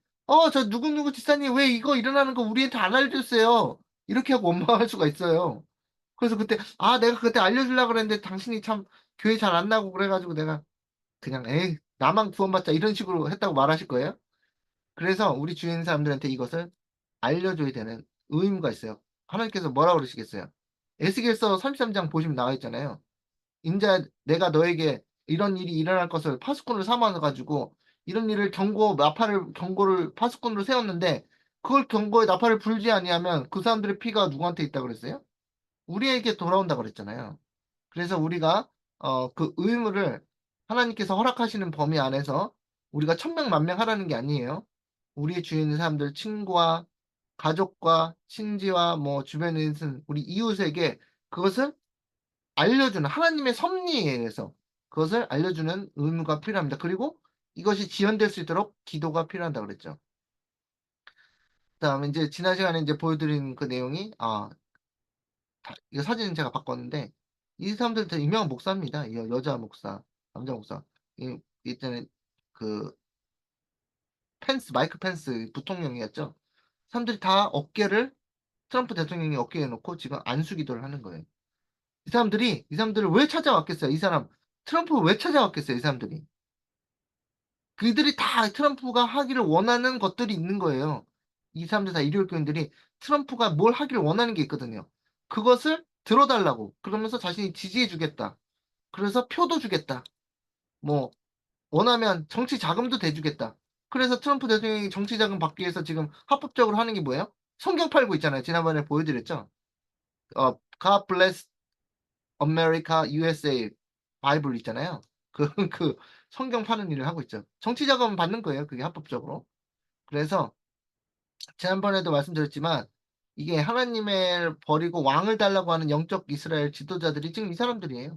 저 누구누구 집사님 왜 이거 일어나는 거 우리한테 안 알려줬어요. 이렇게 하고 원망할 수가 있어요. 그래서 그때 내가 그때 알려주려고 그랬는데 당신이 참 교회 잘 안 나고 그래가지고 내가 그냥 에이 나만 구원받자 이런 식으로 했다고 말하실 거예요. 그래서 우리 주위에 있는 사람들한테 이것을 알려줘야 되는 의무가 있어요. 하나님께서 뭐라 그러시겠어요? 에스겔서 33장 보시면 나와 있잖아요. 인자 내가 너에게 이런 일이 일어날 것을 파수꾼을 삼아 가지고 이런 일을 경고를 파수꾼으로 세웠는데 그걸 경고에 나팔을 불지 아니하면 그 사람들의 피가 누구한테 있다 그랬어요? 우리에게 돌아온다 그랬잖아요. 그래서 우리가 그 의무를 하나님께서 허락하시는 범위 안에서 우리가 1,000명, 10,000명 하라는 게 아니에요. 우리 주위에 있는 사람들, 친구와 가족과 친지와 뭐 주변에 있는 우리 이웃에게 그것을 알려주는 하나님의 섭리에 의해서 그것을 알려주는 의무가 필요합니다. 그리고 이것이 지연될 수 있도록 기도가 필요하다 그랬죠. 그다음에 이제 지난 시간에 이제 보여드린 그 내용이 이거 사진은 제가 바꿨는데 이 사람들 다 유명한 목사입니다. 이 여자 목사, 남자 목사. 이때는 그 마이크 펜스 부통령이었죠. 사람들이 다 어깨를 트럼프 대통령이 어깨에 놓고 지금 안수 기도를 하는 거예요. 이 사람들을 왜 찾아왔겠어요? 트럼프 왜 찾아왔겠어요? 이 사람들이. 그들이 다 트럼프가 하기를 원하는 것들이 있는 거예요. 이 사람들 다 일요일 교인들이 트럼프가 뭘 하기를 원하는 게 있거든요. 그것을 들어달라고. 그러면서 자신이 지지해 주겠다. 그래서 표도 주겠다. 뭐 원하면 정치 자금도 대주겠다. 그래서 트럼프 대통령이 정치 자금 받기 위해서 지금 합법적으로 하는 게 뭐예요? 성경 팔고 있잖아요. 지난번에 보여드렸죠. God bless America, USA 바이블 있잖아요. 그 성경 파는 일을 하고 있죠. 정치 자금 받는 거예요. 그게 합법적으로. 그래서 지난번에도 말씀드렸지만 이게 하나님을 버리고 왕을 달라고 하는 영적 이스라엘 지도자들이 지금 이 사람들이에요.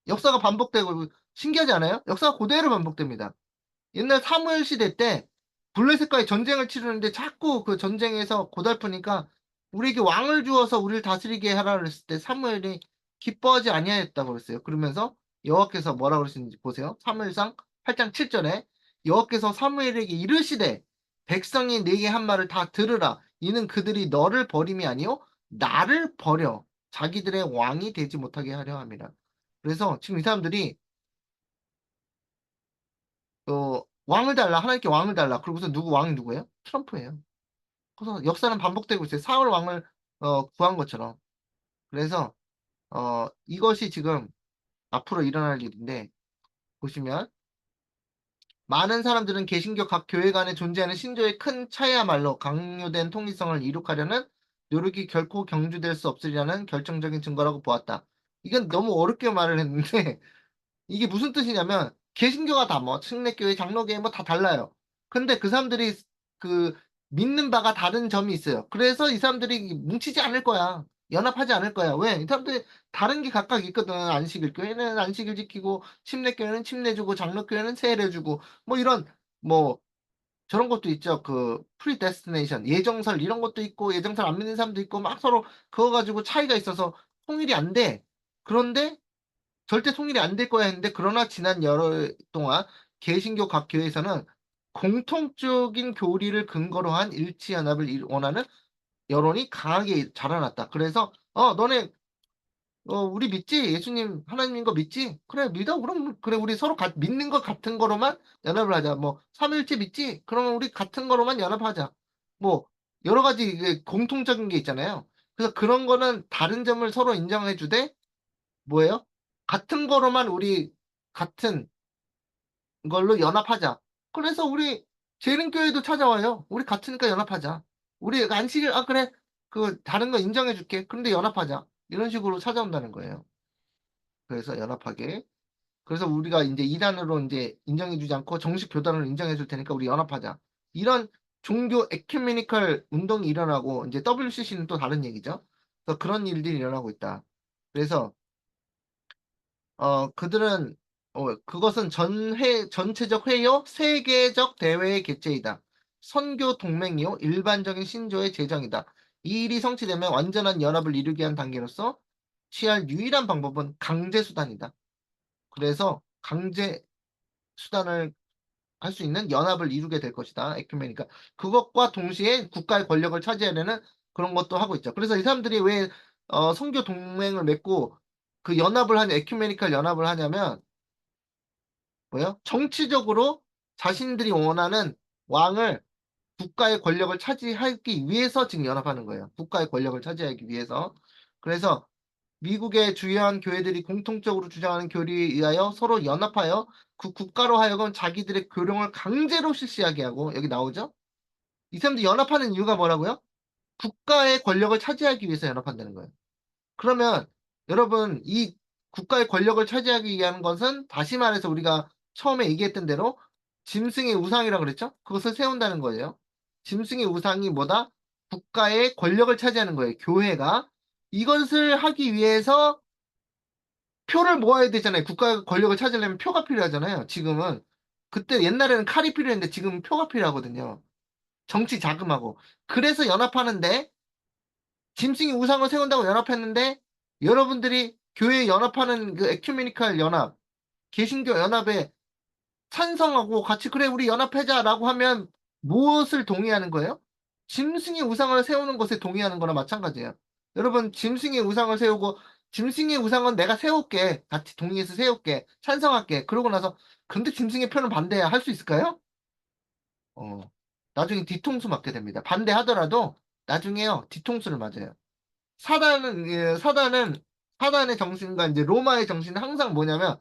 역사가 반복되고 신기하지 않아요? 역사가 그대로 반복됩니다. 옛날 사무엘 시대 때 블레셋과의 전쟁을 치르는데 자꾸 그 전쟁에서 고달프니까 우리에게 왕을 주어서 우리를 다스리게 하라 그랬을 때 사무엘이 기뻐하지 아니하였다고 그랬어요. 그러면서 여호와께서 뭐라 그러시는지 보세요. 사무엘상 8장 7절에 여호와께서 사무엘에게 이르시되 백성이 네게 한 말을 다 들으라. 이는 그들이 너를 버림이 아니요 나를 버려 자기들의 왕이 되지 못하게 하려 함이라. 그래서 지금 이 사람들이 왕을 달라. 하나님께 왕을 달라. 그러고서 왕이 누구예요? 트럼프예요. 그래서 역사는 반복되고 있어요. 사울 왕을 구한 것처럼. 그래서 이것이 지금 앞으로 일어날 일인데 보시면 많은 사람들은 개신교 각 교회 간에 존재하는 신조의 큰 차이야말로 강요된 통일성을 이룩하려는 노력이 결코 경주될 수 없으리라는 결정적인 증거라고 보았다. 이건 너무 어렵게 말을 했는데 이게 무슨 뜻이냐면 개신교가 다 뭐 침례교회, 장로교회 뭐 다 달라요. 근데 그 사람들이 그 믿는 바가 다른 점이 있어요. 그래서 이 사람들이 뭉치지 않을 거야. 연합하지 않을 거야. 왜? 이 사람들이 다른 게 각각 있거든. 안식일 교회는 안식일 지키고 침례교회는 침례 주고 장로교회는 세례 주고 뭐 이런 뭐 저런 것도 있죠. 그 프리데스티네이션 예정설 이런 것도 있고 예정설 안 믿는 사람도 있고 막 서로 그거 가지고 차이가 있어서 통일이 안 돼. 그런데 절대 통일이 안 될 거야 했는데 그러나 지난 여러 동안 개신교 각 교회에서는 공통적인 교리를 근거로 한 일치 연합을 원하는 여론이 강하게 자라났다. 그래서 너네 우리 믿지? 예수님 하나님인 거 믿지? 그래 믿어. 그럼 그래 우리 서로 믿는 것 같은 거로만 연합을 하자. 뭐 삼위일체 믿지? 그러면 우리 같은 거로만 연합하자. 뭐 여러 가지 이게 공통적인 게 있잖아요. 그래서 그런 거는 다른 점을 서로 인정해 주되 뭐예요? 같은 거로만 우리 같은 걸로 연합하자. 그래서 우리 재림교회도 찾아와요. 우리 같으니까 연합하자. 우리 안식일, 아, 그래. 그, 다른 거 인정해줄게. 그런데 연합하자. 이런 식으로 찾아온다는 거예요. 그래서 연합하게. 그래서 우리가 이제 이단으로 이제 인정해주지 않고 정식 교단으로 인정해줄 테니까 우리 연합하자. 이런 종교 에큐메니컬 운동이 일어나고, 이제 WCC는 또 다른 얘기죠. 그래서 그런 일들이 일어나고 있다. 그래서 그들은, 그것은 전체적 회요, 세계적 대회의 개최이다. 선교 동맹이요, 일반적인 신조의 제정이다. 이 일이 성취되면 완전한 연합을 이루기 위한 단계로서 취할 유일한 방법은 강제 수단이다. 그래서 강제 수단을 할 수 있는 연합을 이루게 될 것이다. 에큐메니까. 그것과 동시에 국가의 권력을 차지하려는 그런 것도 하고 있죠. 그래서 이 사람들이 왜 선교 동맹을 맺고 그 연합을 하냐, 에큐메니컬 연합을 하냐면 뭐요? 정치적으로 자신들이 원하는 왕을 국가의 권력을 차지하기 위해서 지금 연합하는 거예요. 국가의 권력을 차지하기 위해서. 그래서 미국의 주요한 교회들이 공통적으로 주장하는 교리에 의하여 서로 연합하여 그 국가로 하여금 자기들의 교령을 강제로 실시하게 하고 여기 나오죠? 이 사람들이 연합하는 이유가 뭐라고요? 국가의 권력을 차지하기 위해서 연합한다는 거예요. 그러면 여러분 이 국가의 권력을 차지하기 위한 것은 다시 말해서 우리가 처음에 얘기했던 대로 짐승의 우상이라고 그랬죠? 그것을 세운다는 거예요. 짐승의 우상이 뭐다? 국가의 권력을 차지하는 거예요. 교회가. 이것을 하기 위해서 표를 모아야 되잖아요. 국가의 권력을 찾으려면 표가 필요하잖아요. 지금은. 그때 옛날에는 칼이 필요했는데 지금은 표가 필요하거든요. 정치 자금하고. 그래서 연합하는데 짐승이 우상을 세운다고 연합했는데 여러분들이 교회에 연합하는 그 에큐메니컬 연합, 개신교 연합에 찬성하고 같이 그래 우리 연합하자라고 하면 무엇을 동의하는 거예요? 짐승의 우상을 세우는 것에 동의하는 거나 마찬가지예요. 여러분 짐승의 우상을 세우고 짐승의 우상은 내가 세울게 같이 동의해서 세울게 찬성할게 그러고 나서 근데 짐승의 표는 반대야 할 수 있을까요? 어 나중에 뒤통수 맞게 됩니다. 반대하더라도 나중에요 뒤통수를 맞아요. 사단의 정신과 이제 로마의 정신은 항상 뭐냐면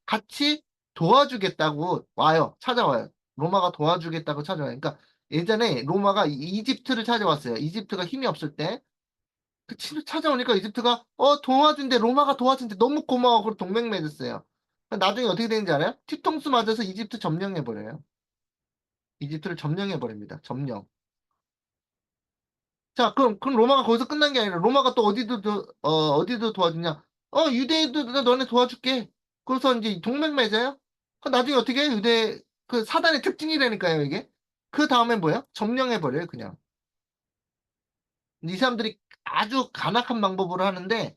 같이 도와주겠다고 와요. 찾아와요. 로마가 도와주겠다고 찾아와요. 그러니까 예전에 로마가 이집트를 찾아왔어요. 이집트가 힘이 없을 때. 그 찾아오니까 이집트가 도와준대 로마가 도와준대 너무 고마워. 그리고 동맹 맺었어요. 나중에 어떻게 되는지 알아요? 뒤통수 맞아서 이집트 점령해버려요. 이집트를 점령해버립니다. 점령. 자, 그럼 로마가 거기서 끝난 게 아니라 로마가 또 어디도 도와주냐? 유대인도 너네 도와줄게. 그래서 이제 동맹 맺어요. 나중에 어떻게 해? 그 사단의 특징이라니까요, 이게. 그 다음에 뭐야? 점령해버려요, 그냥. 이 사람들이 아주 간악한 방법으로 하는데,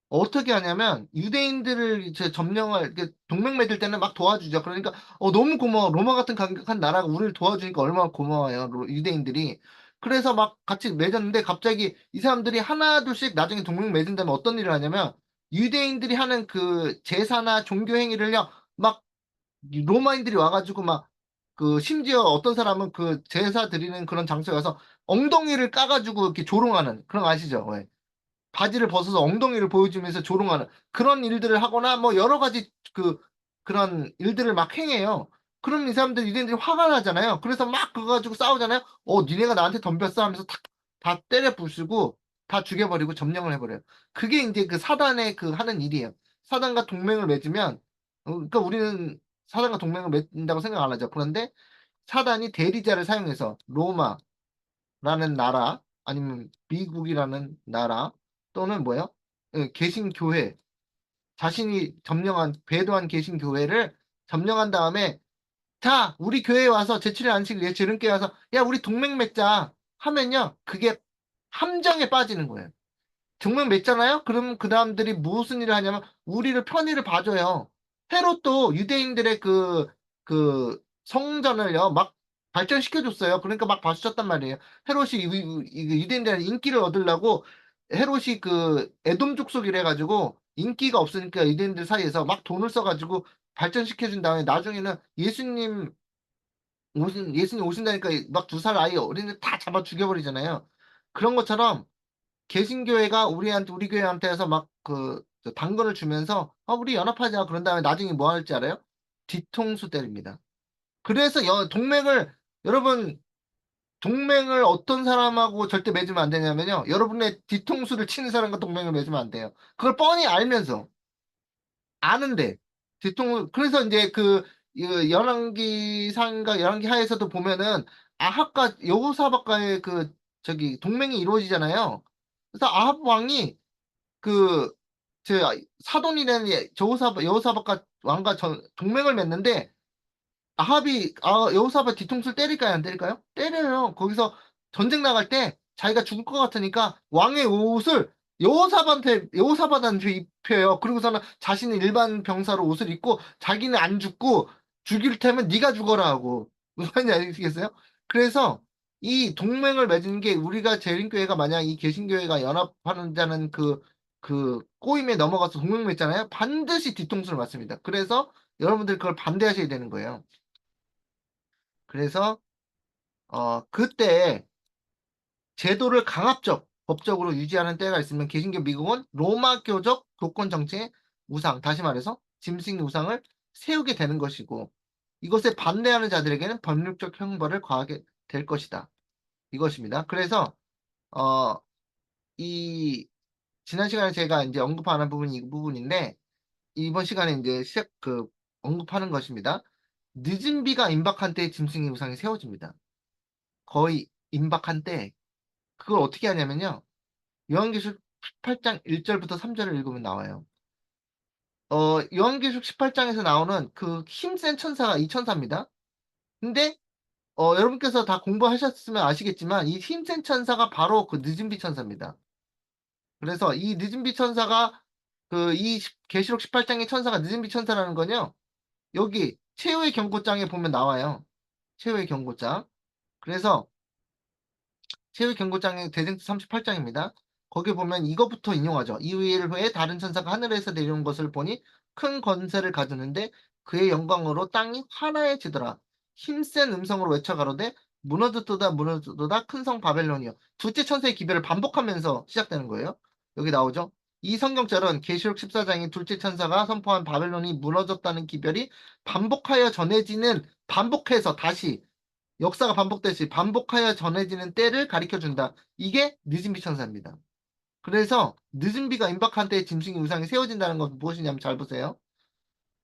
어떻게 하냐면 유대인들을 이제 점령할 이렇게 동맹 맺을 때는 막 도와주죠. 그러니까 너무 고마워. 로마 같은 강력한 나라가 우리를 도와주니까 얼마나 고마워요. 유대인들이. 그래서 막 같이 맺었는데 갑자기 이 사람들이 하나 둘씩 나중에 동맹 맺은 다음에 어떤 일을 하냐면 유대인들이 하는 그 제사나 종교 행위를요. 막 로마인들이 와가지고 막 그 심지어 어떤 사람은 그 제사 드리는 그런 장소에 가서 엉덩이를 까가지고 이렇게 조롱하는 그런 거 아시죠? 왜? 바지를 벗어서 엉덩이를 보여주면서 조롱하는 그런 일들을 하거나 뭐 여러 가지 그런 일들을 막 행해요. 그럼 이 사람들 유대인들이 화가 나잖아요. 그래서 막 그거 가지고 싸우잖아요. 니네가 나한테 덤볐어 하면서 다 때려 부수고 다 죽여버리고 점령을 해버려요. 그게 이제 그 사단의 그 하는 일이에요. 사단과 동맹을 맺으면 그러니까 우리는 사단과 동맹을 맺는다고 생각 안 하죠. 그런데 사단이 대리자를 사용해서 라는 나라 아니면 미국이라는 나라 또는 뭐요? 개신교회 자신이 점령한 배도한 개신교회를 점령한 다음에 자 우리 교회에 와서 제7일 안식일 지름교회 와서 야 우리 동맹 맺자 하면요 그게 함정에 빠지는 거예요. 정말 맺잖아요? 그럼 그 사람들이 무슨 일을 하냐면 우리를 편의를 봐줘요. 헤롯도 유대인들의 그 성전을요, 막 발전시켜줬어요. 그러니까 막 봐주셨단 말이에요. 헤롯이 유대인들한테 인기를 얻으려고 헤롯이 그 에돔 족속이라 해가지고 인기가 없으니까 유대인들 사이에서 막 돈을 써가지고 발전시켜준 다음에 나중에는 예수님 오신다니까 막 2살 아이 어린애 다 잡아 죽여버리잖아요. 그런 것처럼 개신교회가 우리 교회한테서 막 당근을 주면서 우리 연합하자 그런 다음에 나중에 뭐 할지 알아요? 뒤통수 때립니다. 그래서 동맹을 여러분 동맹을 어떤 사람하고 절대 맺으면 안 되냐면요. 여러분의 뒤통수를 치는 사람과 동맹을 맺으면 안 돼요. 그걸 뻔히 알면서. 아는데 그래서 이제 열왕기상과 열왕기하에서도 보면은 아합과 여호사밧과의 저기 동맹이 이루어지잖아요. 그래서 아합 왕이 그 저 사돈이라는 여호사밧과 왕과 동맹을 맺는데 여호사밧 뒤통수를 때릴까요, 안 때릴까요? 때려요. 거기서 전쟁 나갈 때 자기가 죽을 것 같으니까 왕의 옷을 여호사밧한테 입혀요. 그리고서는 자신은 일반 병사로 옷을 입고 자기는 안 죽고 죽일 테면 네가 죽어라 하고 무슨 말인지 아시겠어요? 그래서 이 동맹을 맺은 게 우리가 재림교회가 만약 이 개신교회가 연합하는 자는 그 꼬임에 넘어가서 동맹 맺잖아요. 반드시 뒤통수를 맞습니다. 그래서 여러분들 그걸 반대하셔야 되는 거예요. 그래서 그때 제도를 강압적 법적으로 유지하는 때가 있으면 개신교 미국은 로마교적 교권 정치의 우상, 다시 말해서 짐승 우상을 세우게 되는 것이고 이것에 반대하는 자들에게는 법률적 형벌을 가하게 될 것이다. 이것입니다. 그래서 어, 이 지난 시간에 제가 이제 언급하는 부분이 이 부분인데 이번 시간에 이제 언급하는 것입니다. 늦은 비가 임박한 때에 짐승의 우상이 세워집니다. 거의 임박한 때 그걸 어떻게 하냐면요. 요한계시록 18장 1절부터 3절을 읽으면 나와요. 요한계시록 18장에서 나오는 그 힘센 천사가 이 천사입니다. 근데 여러분께서 다 공부하셨으면 아시겠지만 이 힘센 천사가 바로 그 늦은비 천사입니다. 그래서 이 늦은비 천사가 이 계시록 18장의 천사가 늦은비 천사라는 거요. 여기 최후의 경고장에 보면 나와요. 최후의 경고장. 그래서 최후 경고장의 대쟁투 38장입니다. 거기 보면 이것부터 인용하죠. 이일 후에 다른 천사가 하늘에서 내려온 것을 보니 큰 권세를 가졌는데 그의 영광으로 땅이 화나해지더라. 힘센 음성으로 외쳐가로되 무너졌도다 무너졌도다 큰 성 바벨론이여. 둘째 천사의 기별을 반복하면서 시작되는 거예요. 여기 나오죠. 이 성경절은 계시록 14장의 둘째 천사가 선포한 바벨론이 무너졌다는 기별이 반복해서 다시 역사가 반복되시 반복하여 전해지는 때를 가리켜준다. 이게 늦은비 천사입니다. 그래서 늦은비가 임박한 때에 짐승의 우상이 세워진다는 것은 무엇이냐면 잘 보세요.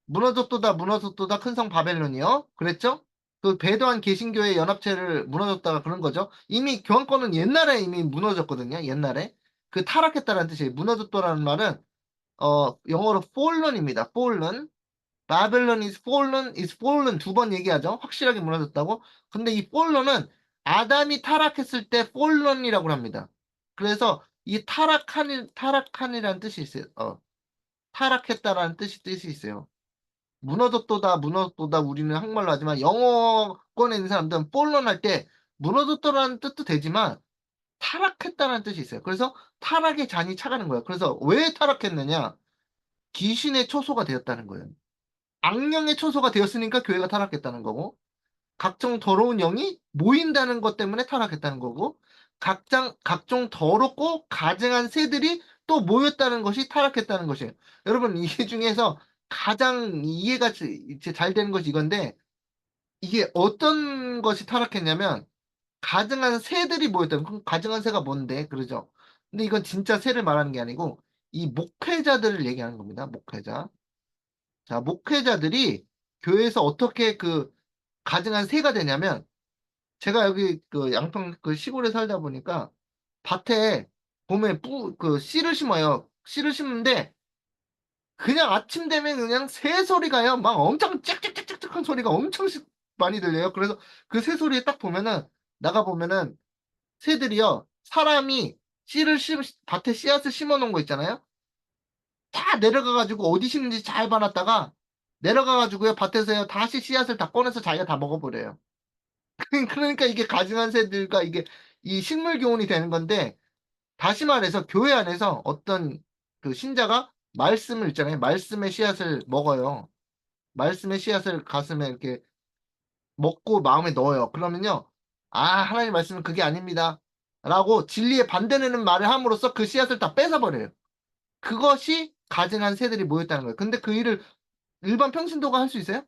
무너졌도다 무너졌도다 큰 성 바벨론이요. 그랬죠? 그 배도한 개신교의 연합체를 무너졌다가 그런 거죠. 이미 교황권은 옛날에 이미 무너졌거든요. 옛날에. 그 타락했다는 뜻이에요. 무너졌다라는 말은 영어로 fallen입니다. fallen. 바벨론 is fallen 두 번 얘기하죠. 확실하게 무너졌다고. 근데 이 fallen은 아담이 타락했을 때 fallen이라고 합니다. 그래서 이 타락한이라는 뜻이 있어요. 타락했다라는 뜻이 있어요. 무너졌도다 우리는 한국말로 하지만 영어권에 있는 사람들은 fallen 할 때 무너졌다라는 뜻도 되지만 타락했다라는 뜻이 있어요. 그래서 타락의 잔이 차가는 거예요. 그래서 왜 타락했느냐? 귀신의 초소가 되었다는 거예요. 악령의 초소가 되었으니까 교회가 타락했다는 거고, 각종 더러운 영이 모인다는 것 때문에 타락했다는 거고, 각종 더럽고 가증한 새들이 또 모였다는 것이 타락했다는 것이에요. 여러분, 이 중에서 가장 이해가 잘 되는 것이 이건데, 이게 어떤 것이 타락했냐면, 가증한 새들이 모였다는, 그럼 가증한 새가 뭔데? 그러죠. 근데 이건 진짜 새를 말하는 게 아니고, 이 목회자들을 얘기하는 겁니다. 목회자. 자, 목회자들이 교회에서 어떻게 가증한 새가 되냐면, 제가 여기 양평 시골에 살다 보니까 밭에 보면 씨를 심어요. 씨를 심는데 그냥 아침 되면 그냥 새 소리가요. 막 엄청 짹짹짹짹한 소리가 엄청 많이 들려요. 그래서 그 새 소리에 딱 보면은 나가 보면은 새들이요. 사람이 밭에 씨앗을 심어 놓은 거 있잖아요. 다 내려가가지고 어디 심는지 잘 봐놨다가 내려가가지고요 밭에서요 다시 씨앗을 다 꺼내서 자기가 다 먹어버려요. 그러니까 이게 가증한 새들과 이게 이 식물 교훈이 되는 건데 다시 말해서 교회 안에서 어떤 신자가 말씀을 있잖아요. 말씀의 씨앗을 먹어요. 말씀의 씨앗을 가슴에 이렇게 먹고 마음에 넣어요. 그러면요. 하나님 말씀은 그게 아닙니다. 라고 진리에 반대되는 말을 함으로써 그 씨앗을 다 뺏어버려요. 그것이 가증한 새들이 모였다는 거예요. 근데 그 일을 일반 평신도가 할 수 있어요?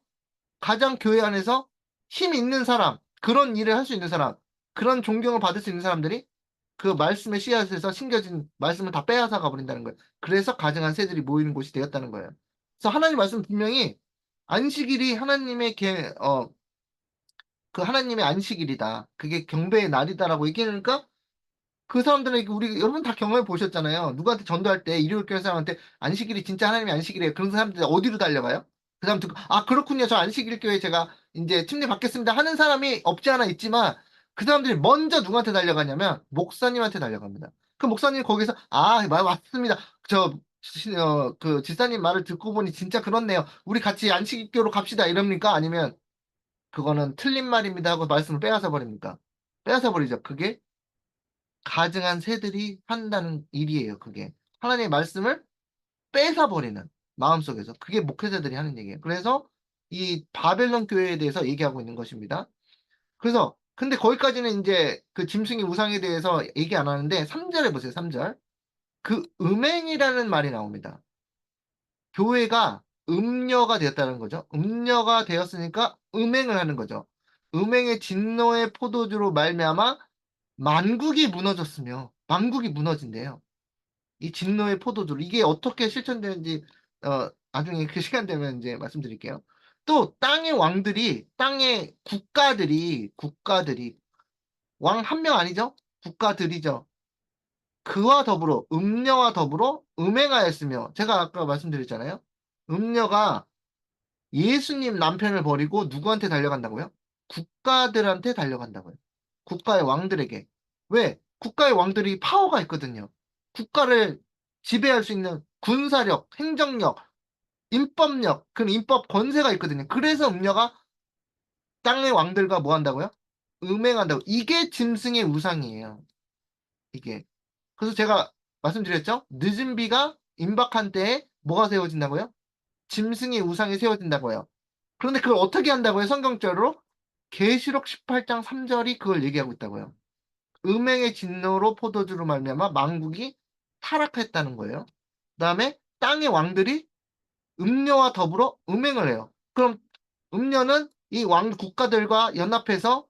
가장 교회 안에서 힘 있는 사람, 그런 일을 할 수 있는 사람, 그런 존경을 받을 수 있는 사람들이 그 말씀의 씨앗에서 심겨진 말씀을 다 빼앗아 가버린다는 거예요. 그래서 가증한 새들이 모이는 곳이 되었다는 거예요. 그래서 하나님 말씀 분명히 안식일이 그 하나님의 안식일이다. 그게 경배의 날이다라고 얘기하니까 그 사람들은 우리 여러분 다 경험해 보셨잖아요. 누구한테 전도할 때 일요일 교회 사람한테 안식일이 진짜 하나님의 안식일이에요. 그런 사람들이 어디로 달려가요? 그 사람 듣고 아 그렇군요. 저 안식일 교회 제가 이제 침례 받겠습니다 하는 사람이 없지 않아 있지만 그 사람들이 먼저 누구한테 달려가냐면 목사님한테 달려갑니다. 그 목사님 거기서 맞습니다. 그 집사님 말을 듣고 보니 진짜 그렇네요. 우리 같이 안식일교로 갑시다 이럽니까? 아니면 그거는 틀린 말입니다 하고 말씀을 빼앗아 버립니까? 빼앗아 버리죠. 그게 가증한 새들이 한다는 일이에요. 그게 하나님의 말씀을 뺏어버리는 마음속에서 그게 목회자들이 하는 얘기예요. 그래서 이 바벨론 교회에 대해서 얘기하고 있는 것입니다. 그래서 근데 거기까지는 이제 그 짐승의 우상에 대해서 얘기 안 하는데 3절에 보세요. 3절. 그 음행이라는 말이 나옵니다. 교회가 음녀가 되었다는 거죠. 음녀가 되었으니까 음행을 하는 거죠. 음행의 진노의 포도주로 말미암아 만국이 무너졌으며 만국이 무너진대요. 이 진노의 포도주 이게 어떻게 실천되는지 나중에 그 시간 되면 이제 말씀드릴게요. 또 땅의 국가들이 왕 한 명 아니죠? 국가들이죠. 그와 더불어 음녀와 더불어 음행하였으며 제가 아까 말씀드렸잖아요. 음녀가 예수님 남편을 버리고 누구한테 달려간다고요? 국가들한테 달려간다고요. 국가의 왕들에게. 왜? 국가의 왕들이 파워가 있거든요. 국가를 지배할 수 있는 군사력, 행정력, 인법력, 그런 인법 권세가 있거든요. 그래서 음녀가 땅의 왕들과 뭐 한다고요? 음행한다고. 이게 짐승의 우상이에요. 이게. 그래서 제가 말씀드렸죠? 늦은 비가 임박한 때에 뭐가 세워진다고요? 짐승의 우상이 세워진다고요. 그런데 그걸 어떻게 한다고요? 성경적으로 계시록 18장 3절이 그걸 얘기하고 있다고요. 음행의 진노로 포도주로 말미암아 만국이 타락했다는 거예요. 그다음에 땅의 왕들이 음녀와 더불어 음행을 해요. 그럼 음녀는 이 왕 국가들과 연합해서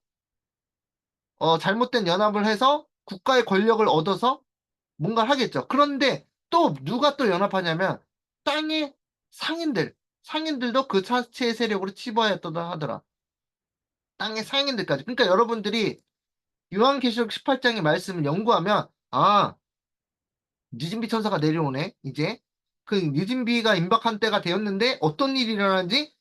잘못된 연합을 해서 국가의 권력을 얻어서 뭔가를 하겠죠. 그런데 또 누가 또 연합하냐면 땅의 상인들도 그 자체의 세력으로 치부하였다고 하더라. 땅의 상인들까지. 그러니까 여러분들이 요한계시록 18장의 말씀을 연구하면 니진비 천사가 내려오네. 이제 그 니진비가 임박한 때가 되었는데 어떤 일이 일어나는지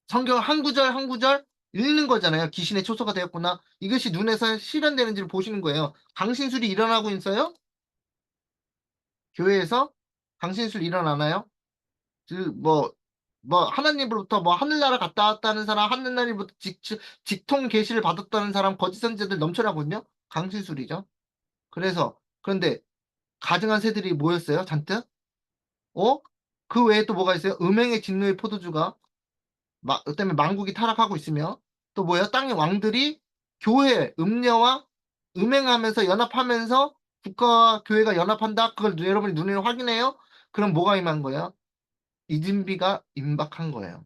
성경 한 구절 한 구절 읽는 거잖아요. 귀신의 초소가 되었구나. 이것이 눈에서 실현되는지를 보시는 거예요. 강신술이 일어나고 있어요? 교회에서 강신술 일어나나요? 하나님으로부터 하늘나라 갔다 왔다는 사람, 하늘나라로부터 직통 계시를 받았다는 사람, 거짓 선지자들 넘쳐나거든요? 강신술이죠. 그런데, 가증한 새들이 모였어요, 잔뜩? 그 외에 또 뭐가 있어요? 음행의 진노의 포도주가, 때문에 만국이 타락하고 있으며, 또 뭐예요? 땅의 왕들이 교회, 음녀와 음행하면서 연합하면서 국가와 교회가 연합한다? 그걸 여러분이 눈으로 확인해요? 그럼 뭐가 임한 거예요? 이진비가 임박한 거예요.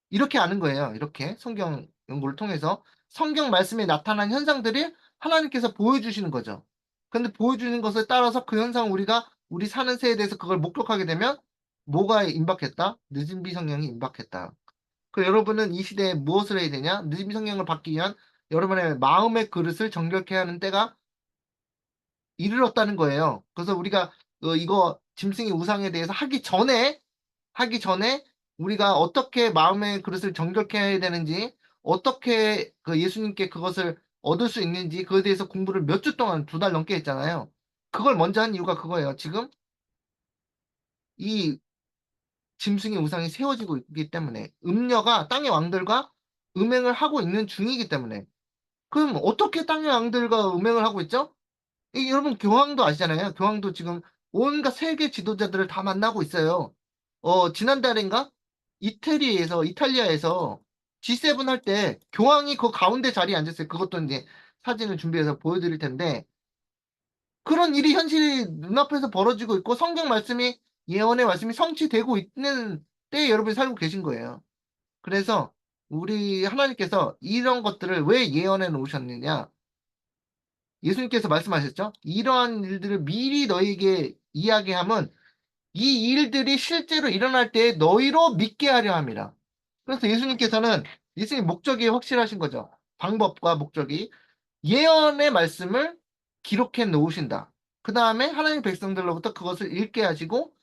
이렇게 아는 거예요. 이렇게 성경 연구를 통해서 성경 말씀에 나타난 현상들을 하나님께서 보여주시는 거죠. 근데 보여주는 것에 따라서 그 현상 우리가 우리 사는 세에 대해서 그걸 목격하게 되면 뭐가 임박했다? 늦은비 성령이 임박했다. 여러분은 이 시대에 무엇을 해야 되냐? 늦은비 성령을 받기 위한 여러분의 마음의 그릇을 정결케 하는 때가 이르렀다는 거예요. 그래서 우리가 이거 짐승의 우상에 대해서 하기 전에 우리가 어떻게 마음의 그릇을 정결케 해야 되는지, 어떻게 그 예수님께 그것을 얻을 수 있는지, 그거에 대해서 공부를 몇 주 동안 2달 넘게 했잖아요. 그걸 먼저 한 이유가 그거예요. 지금 이 짐승의 우상이 세워지고 있기 때문에, 음녀가 땅의 왕들과 음행을 하고 있는 중이기 때문에. 그럼 어떻게 땅의 왕들과 음행을 하고 있죠? 여러분 교황도 아시잖아요. 교황도 지금 온갖 세계 지도자들을 다 만나고 있어요. 지난달인가? 이탈리아에서 G7 할 때 교황이 그 가운데 자리에 앉았어요. 그것도 이제 사진을 준비해서 보여드릴 텐데 그런 일이 현실이 눈앞에서 벌어지고 있고 성경 말씀이 예언의 말씀이 성취되고 있는 때에 여러분이 살고 계신 거예요. 그래서 우리 하나님께서 이런 것들을 왜 예언해 놓으셨느냐? 예수님께서 말씀하셨죠? 이러한 일들을 미리 너희에게 이야기하면 이 일들이 실제로 일어날 때 너희로 믿게 하려 함이라. 그래서 예수님 목적이 확실하신 거죠. 방법과 목적이 예언의 말씀을 기록해 놓으신다. 그 다음에 하나님 백성들로부터 그것을 읽게 하시고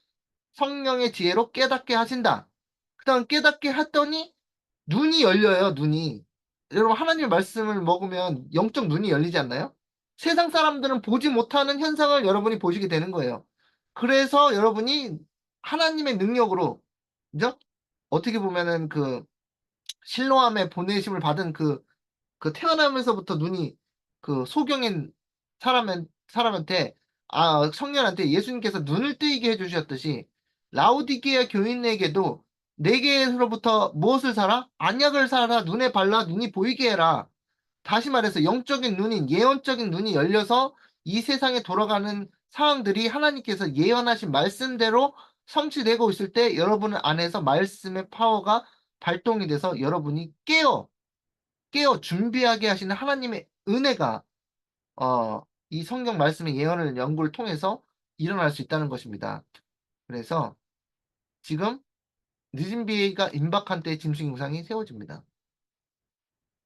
성령의 지혜로 깨닫게 하신다. 그 다음 깨닫게 했더니 눈이 열려요, 눈이. 여러분, 하나님의 말씀을 먹으면 영적 눈이 열리지 않나요? 세상 사람들은 보지 못하는 현상을 여러분이 보시게 되는 거예요. 그래서 여러분이 하나님의 능력으로, 그죠? 어떻게 보면은 그 실로암의 보내심을 받은 그 태어나면서부터 눈이 그 소경인 사람한테, 청년한테 예수님께서 눈을 뜨이게 해주셨듯이 라우디게아 교인에게도 내게로부터 무엇을 사라? 안약을 사라. 눈에 발라 눈이 보이게 해라. 다시 말해서 영적인 눈인 예언적인 눈이 열려서 이 세상에 돌아가는 상황들이 하나님께서 예언하신 말씀대로 성취되고 있을 때 여러분 안에서 말씀의 파워가 발동이 돼서 여러분이 깨어 준비하게 하시는 하나님의 은혜가 이 성경 말씀의 예언을 연구를 통해서 일어날 수 있다는 것입니다. 그래서 지금 늦은 비가 임박한 때의 짐승 형상이 세워집니다.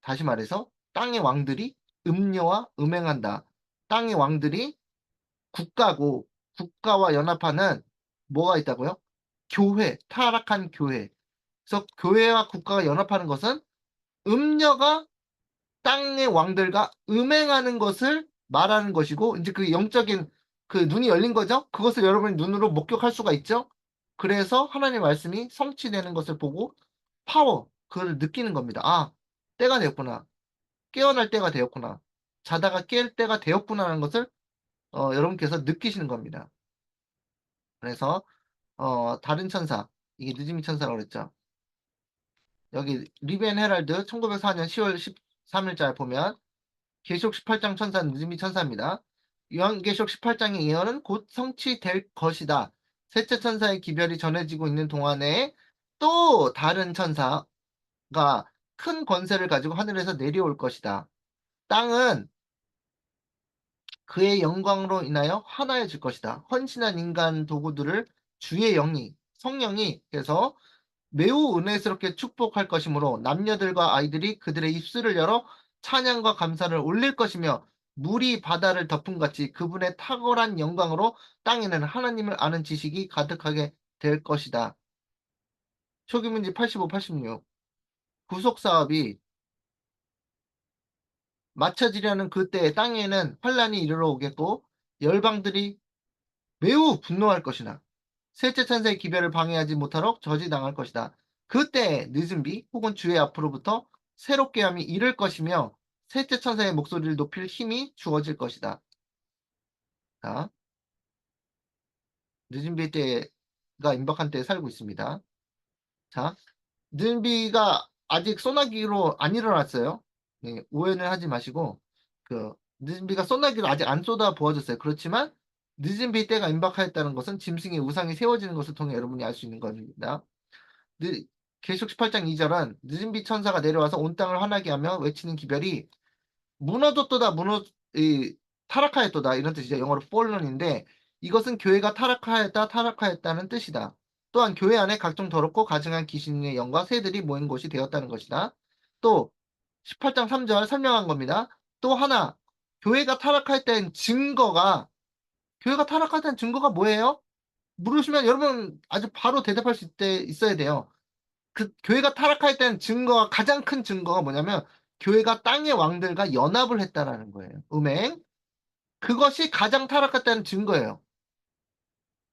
다시 말해서 땅의 왕들이 음녀와 음행한다. 땅의 왕들이 국가고 국가와 연합하는 뭐가 있다고요? 교회, 타락한 교회. 그래서 교회와 국가가 연합하는 것은 음녀가 땅의 왕들과 음행하는 것을 말하는 것이고 이제 그 영적인 그 눈이 열린 거죠. 그것을 여러분이 눈으로 목격할 수가 있죠. 그래서 하나님의 말씀이 성취되는 것을 보고 그걸 느끼는 겁니다. 때가 되었구나. 깨어날 때가 되었구나. 자다가 깰 때가 되었구나라는 것을 여러분께서 느끼시는 겁니다. 그래서 다른 천사, 이게 느지미 천사라고 그랬죠. 여기 리벤 헤랄드 1904년 10월 13일자에 보면 계시록 18장 천사는 느지미 천사입니다. 요한계시록 18장의 예언은 곧 성취될 것이다. 셋째 천사의 기별이 전해지고 있는 동안에 또 다른 천사가 큰 권세를 가지고 하늘에서 내려올 것이다. 땅은 그의 영광으로 인하여 하나여질 것이다. 헌신한 인간 도구들을 주의 성령이 해서 매우 은혜스럽게 축복할 것이므로 남녀들과 아이들이 그들의 입술을 열어 찬양과 감사를 올릴 것이며 물이 바다를 덮음같이 그분의 탁월한 영광으로 땅에는 하나님을 아는 지식이 가득하게 될 것이다. 초기문제 85, 86. 구속사업이 마쳐지려는 그때에 땅에는 환란이 이르러 오겠고 열방들이 매우 분노할 것이나 셋째 천사의 기별을 방해하지 못하도록 저지당할 것이다. 그때 늦은 비 혹은 주의 앞으로부터 새롭게 함이 이를 것이며 셋째 천사의 목소리를 높일 힘이 주어질 것이다. 자, 늦은 비 때가 임박한 때에 살고 있습니다. 자, 늦은 비가 아직 소나기로 안 일어났어요. 네, 오해는 하지 마시고 늦은 비가 소나기로 아직 안 쏟아 부어졌어요. 그렇지만 늦은 비 때가 임박하였다는 것은 짐승의 우상이 세워지는 것을 통해 여러분이 알 수 있는 겁니다. 계시록 18장 2절은 늦은 비 천사가 내려와서 온 땅을 화나게 하며 외치는 기별이 무너졌도다 타락하였도다 이런 뜻이죠. 영어로 fallen인데 이것은 교회가 타락하였다는 뜻이다. 또한 교회 안에 각종 더럽고 가증한 귀신의 영과 새들이 모인 곳이 되었다는 것이다. 또 18장 3절 설명한 겁니다. 또 하나 교회가 타락했다는 증거가 뭐예요? 물으시면 여러분 아주 바로 대답할 수 있어야 돼요. 그 교회가 타락했다는 증거가 가장 큰 증거가 뭐냐면 교회가 땅의 왕들과 연합을 했다라는 거예요. 그것이 가장 타락했다는 증거예요.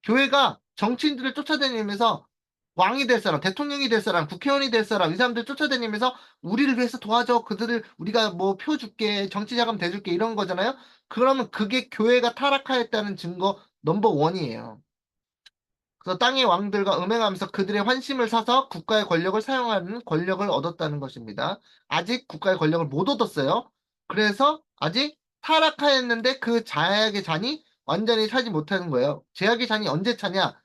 교회가 정치인들을 쫓아다니면서 왕이 될 사람, 대통령이 될 사람, 국회의원이 될 사람, 이 사람들 쫓아다니면서 우리를 위해서 도와줘. 우리가 뭐 표 줄게, 정치 자금 대줄게 이런 거잖아요. 그러면 그게 교회가 타락하였다는 증거 넘버 원이에요. 그래서 땅의 왕들과 음행하면서 그들의 환심을 사서 국가의 권력을 사용하는 권력을 얻었다는 것입니다. 아직 국가의 권력을 못 얻었어요. 그래서 아직 타락하였는데 그 제약의 잔이 완전히 차지 못하는 거예요. 제약의 잔이 언제 차냐?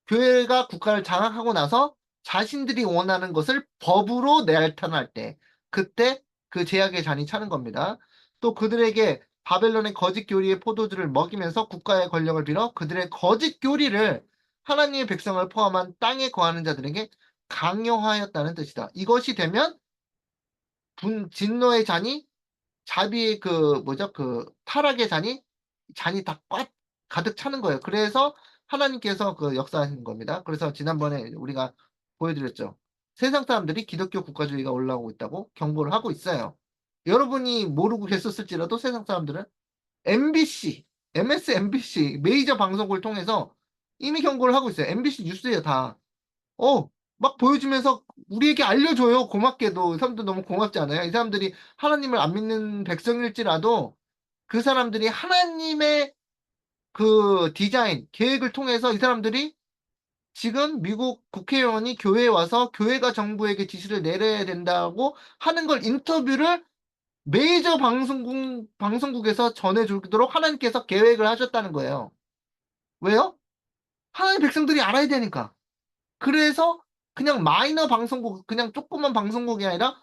교회가 국가를 장악하고 나서 자신들이 원하는 것을 법으로 내알탄할 때, 그때 그 제약의 잔이 차는 겁니다. 또 그들에게 바벨론의 거짓 교리의 포도주를 먹이면서 국가의 권력을 빌어 그들의 거짓 교리를 하나님의 백성을 포함한 땅에 거하는 자들에게 강요하였다는 뜻이다. 이것이 되면 진노의 잔이 자비의 그 타락의 잔이 다 가득 차는 거예요. 그래서 하나님께서 그 역사하시는 겁니다. 그래서 지난번에 우리가 보여드렸죠. 세상 사람들이 기독교 국가주의가 올라오고 있다고 경고를 하고 있어요. 여러분이 모르고 계셨을지라도 세상 사람들은 MBC, MSNBC 메이저 방송국을 통해서 이미 경고를 하고 있어요. MBC 뉴스예요, 다. 막 보여주면서 우리에게 알려줘요. 고맙게도. 이 사람들 너무 고맙지 않아요? 이 사람들이 하나님을 안 믿는 백성일지라도 그 사람들이 하나님의 그 디자인, 계획을 통해서 이 사람들이 지금 미국 국회의원이 교회에 와서 교회가 정부에게 지시를 내려야 된다고 하는 걸 인터뷰를 메이저 방송국에서 전해주도록 하나님께서 계획을 하셨다는 거예요. 왜요? 하나님 백성들이 알아야 되니까. 그래서 그냥 마이너 방송국, 그냥 조그만 방송국이 아니라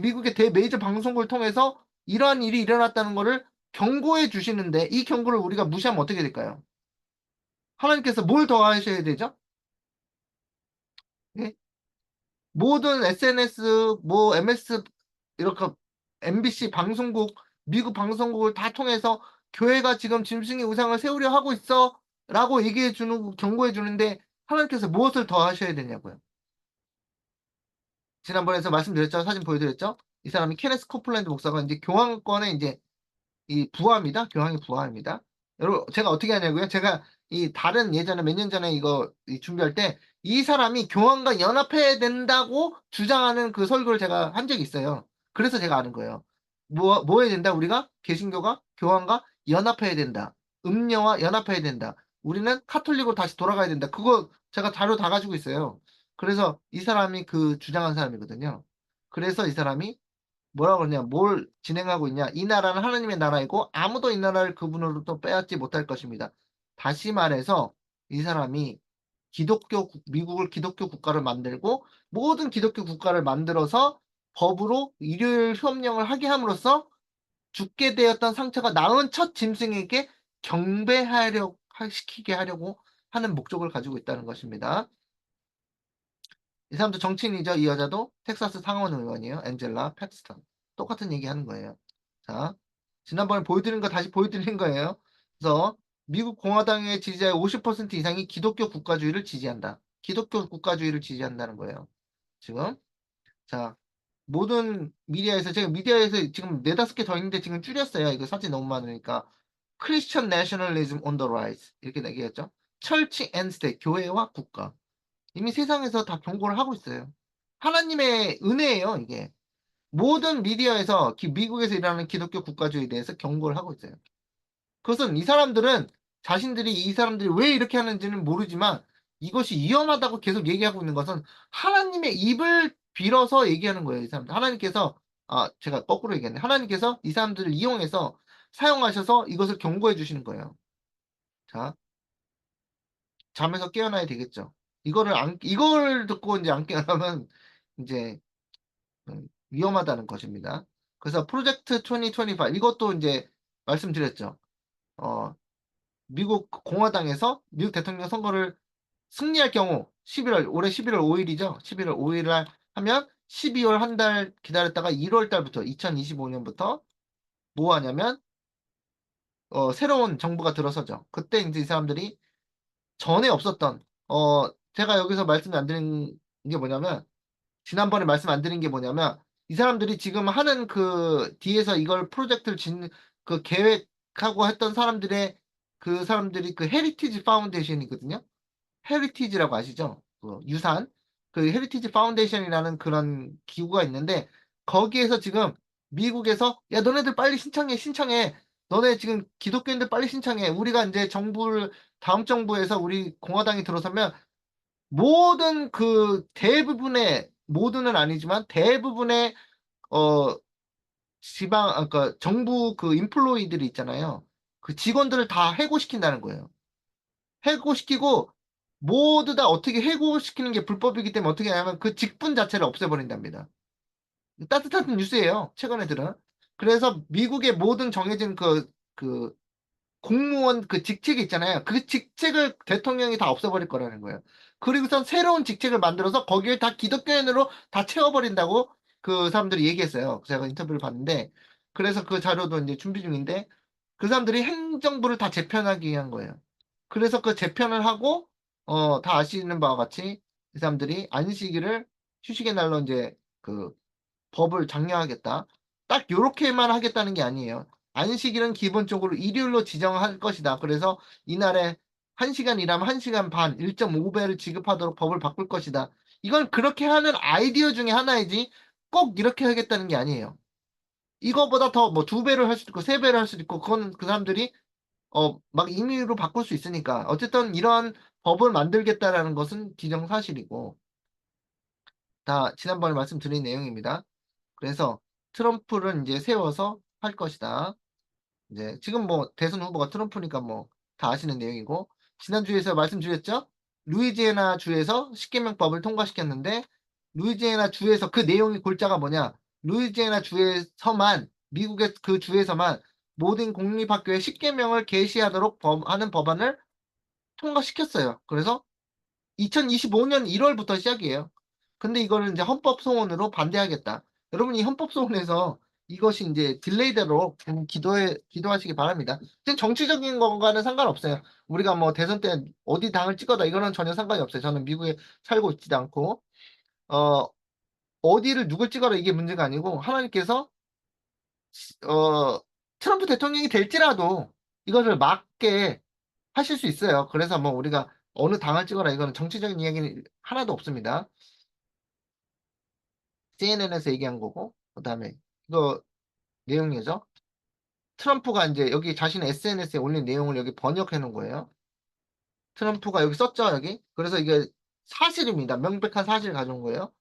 미국의 대메이저 방송국을 통해서 이러한 일이 일어났다는 것을 경고해 주시는데 이 경고를 우리가 무시하면 어떻게 될까요? 하나님께서 뭘 더 하셔야 되죠? 예? 모든 SNS, MS, 이렇게 MBC 방송국, 미국 방송국을 다 통해서 교회가 지금 짐승의 우상을 세우려 하고 있어 라고 얘기해 주는, 경고해 주는데 하나님께서 무엇을 더 하셔야 되냐고요. 지난번에서 말씀드렸죠. 사진 보여드렸죠. 이 사람이 케네스 코플랜드 목사가 이제 교황권의 이제 이 부하입니다. 교황의 부하입니다. 여러분, 제가 어떻게 하냐고요? 제가 이 다른 예전에 몇 년 전에 이거 준비할 때 이 사람이 교황과 연합해야 된다고 주장하는 그 설교를 제가 한 적이 있어요. 그래서 제가 아는 거예요. 뭐 해야 된다? 우리가 개신교가 교황과 연합해야 된다. 음녀와 연합해야 된다. 우리는 카톨릭으로 다시 돌아가야 된다. 그거 제가 자료 다 가지고 있어요. 그래서 이 사람이 그 주장한 사람이거든요. 그래서 이 사람이 뭐라 그러냐, 뭘 진행하고 있냐. 이 나라는 하나님의 나라이고 아무도 이 나라를 그분으로부터 빼앗지 못할 것입니다. 다시 말해서 이 사람이 미국을 기독교 국가를 만들고 모든 기독교 국가를 만들어서 법으로 일요일 협령을 하게 함으로써 죽게 되었던 상처가 나은 첫 짐승에게 시키게 하려고 하는 목적을 가지고 있다는 것입니다. 이 사람도 정치인이죠. 이 여자도 텍사스 상원 의원이에요. 엔젤라 팩스턴. 똑같은 얘기 하는 거예요. 자, 지난번에 보여드린 거 다시 보여드린 거예요. 그래서 미국 공화당의 지지자의 50% 이상이 기독교 국가주의를 지지한다. 기독교 국가주의를 지지한다는 거예요. 지금. 자, 모든 미디어에서, 제가 미디어에서 지금 4-5개 더 있는데 지금 줄였어요. 이거 사진 너무 많으니까. Christian Nationalism on the Rise. 이렇게 얘기했죠. Church and State. 교회와 국가. 이미 세상에서 다 경고를 하고 있어요. 하나님의 은혜예요, 이게. 모든 미디어에서 미국에서 일하는 기독교 국가주의에 대해서 경고를 하고 있어요. 그것은 이 사람들이 왜 이렇게 하는지는 모르지만 이것이 위험하다고 계속 얘기하고 있는 것은 하나님의 입을 빌어서 얘기하는 거예요, 이 사람들. 제가 거꾸로 얘기했네. 하나님께서 이 사람들을 이용해서 사용하셔서 이것을 경고해 주시는 거예요. 자, 잠에서 깨어나야 되겠죠. 이걸 듣고 이제 안 깨어나면 이제 위험하다는 것입니다. 그래서 프로젝트 2025 이것도 이제 말씀드렸죠. 미국 공화당에서 미국 대통령 선거를 승리할 경우 올해 11월 5일이죠. 11월 5일날 하면 12월 한 달 기다렸다가 1월 달부터 2025년부터 뭐 하냐면 새로운 정부가 들어서죠. 그때 이제 이 사람들이 전에 없었던 제가 여기서 말씀 안 드린 게 뭐냐면 지난번에 말씀 안 드린 게 뭐냐면 이 사람들이 지금 하는 그 뒤에서 이걸 프로젝트를 그 계획하고 했던 그 사람들이 그 헤리티지 파운데이션이거든요. 헤리티지라고 아시죠? 그 유산. 그 헤리티지 파운데이션이라는 그런 기구가 있는데 거기에서 지금 미국에서 야 너네들 빨리 신청해. 너네 지금 기독교인들 빨리 신청해. 우리가 이제 다음 정부에서 우리 공화당이 들어서면 모든 모든은 아니지만 대부분의 그러니까 정부 그 인플로이들이 있잖아요. 그 직원들을 다 해고시킨다는 거예요. 해고시키고 모두 다 어떻게 해고시키는 게 불법이기 때문에 어떻게 하냐면 그 직분 자체를 없애버린답니다. 따뜻한 뉴스예요. 최근에 들은. 그래서 미국의 모든 정해진 그 공무원 그 직책이 있잖아요. 그 직책을 대통령이 다 없애버릴 거라는 거예요. 그리고선 새로운 직책을 만들어서 거기에 다 기독교인으로 다 채워버린다고 그 사람들이 얘기했어요. 제가 인터뷰를 봤는데, 그래서 그 자료도 이제 준비 중인데, 그 사람들이 행정부를 다 재편하기 위한 거예요. 그래서 그 재편을 하고, 다 아시는 바와 같이 이 사람들이 안식일을 휴식의 날로 이제 그 법을 장려하겠다. 딱 요렇게만 하겠다는 게 아니에요. 안식일은 기본적으로 일요일로 지정할 것이다. 그래서 이날에 1시간 일하면 1시간 반, 1.5배를 지급하도록 법을 바꿀 것이다. 이건 그렇게 하는 아이디어 중에 하나이지 꼭 이렇게 하겠다는 게 아니에요. 이거보다 더 뭐 2배를 할 수도 있고 3배를 할 수도 있고 그건 그 사람들이 막 임의로 바꿀 수 있으니까 어쨌든 이러한 법을 만들겠다라는 것은 기정사실이고 다 지난번에 말씀드린 내용입니다. 그래서 트럼프를 이제 세워서 할 것이다. 이제 지금 뭐 대선 후보가 트럼프니까 뭐 다 아시는 내용이고 지난주에서 말씀드렸죠? 루이지애나 주에서 10개명법을 통과시켰는데 루이지애나 주에서 그 내용이 골자가 뭐냐? 루이지애나 주에서만 미국의 그 주에서만 모든 공립학교에 10개명을 게시하도록 하는 법안을 통과시켰어요. 그래서 2025년 1월부터 시작이에요. 근데 이거는 이제 헌법소원으로 반대하겠다. 여러분 이 헌법소원에서 이것이 이제 딜레이대로 기도하시기 바랍니다. 지금 정치적인 것과는 상관없어요. 우리가 뭐 대선 때 어디 당을 찍어다 이거는 전혀 상관이 없어요. 저는 미국에 살고 있지도 않고 어 어디를 누굴 찍어라 이게 문제가 아니고 하나님께서 어 트럼프 대통령이 될지라도 이것을 막게 하실 수 있어요. 그래서 뭐 우리가 어느 당을 찍어라 이거는 정치적인 이야기는 하나도 없습니다. CNN에서 얘기한 거고 그다음에 이거 내용이죠. 트럼프가 이제 여기 자신의 SNS에 올린 내용을 여기 번역해 놓은 거예요. 트럼프가 여기 썼죠, 여기. 그래서 이게 사실입니다. 명백한 사실을 가져온 거예요.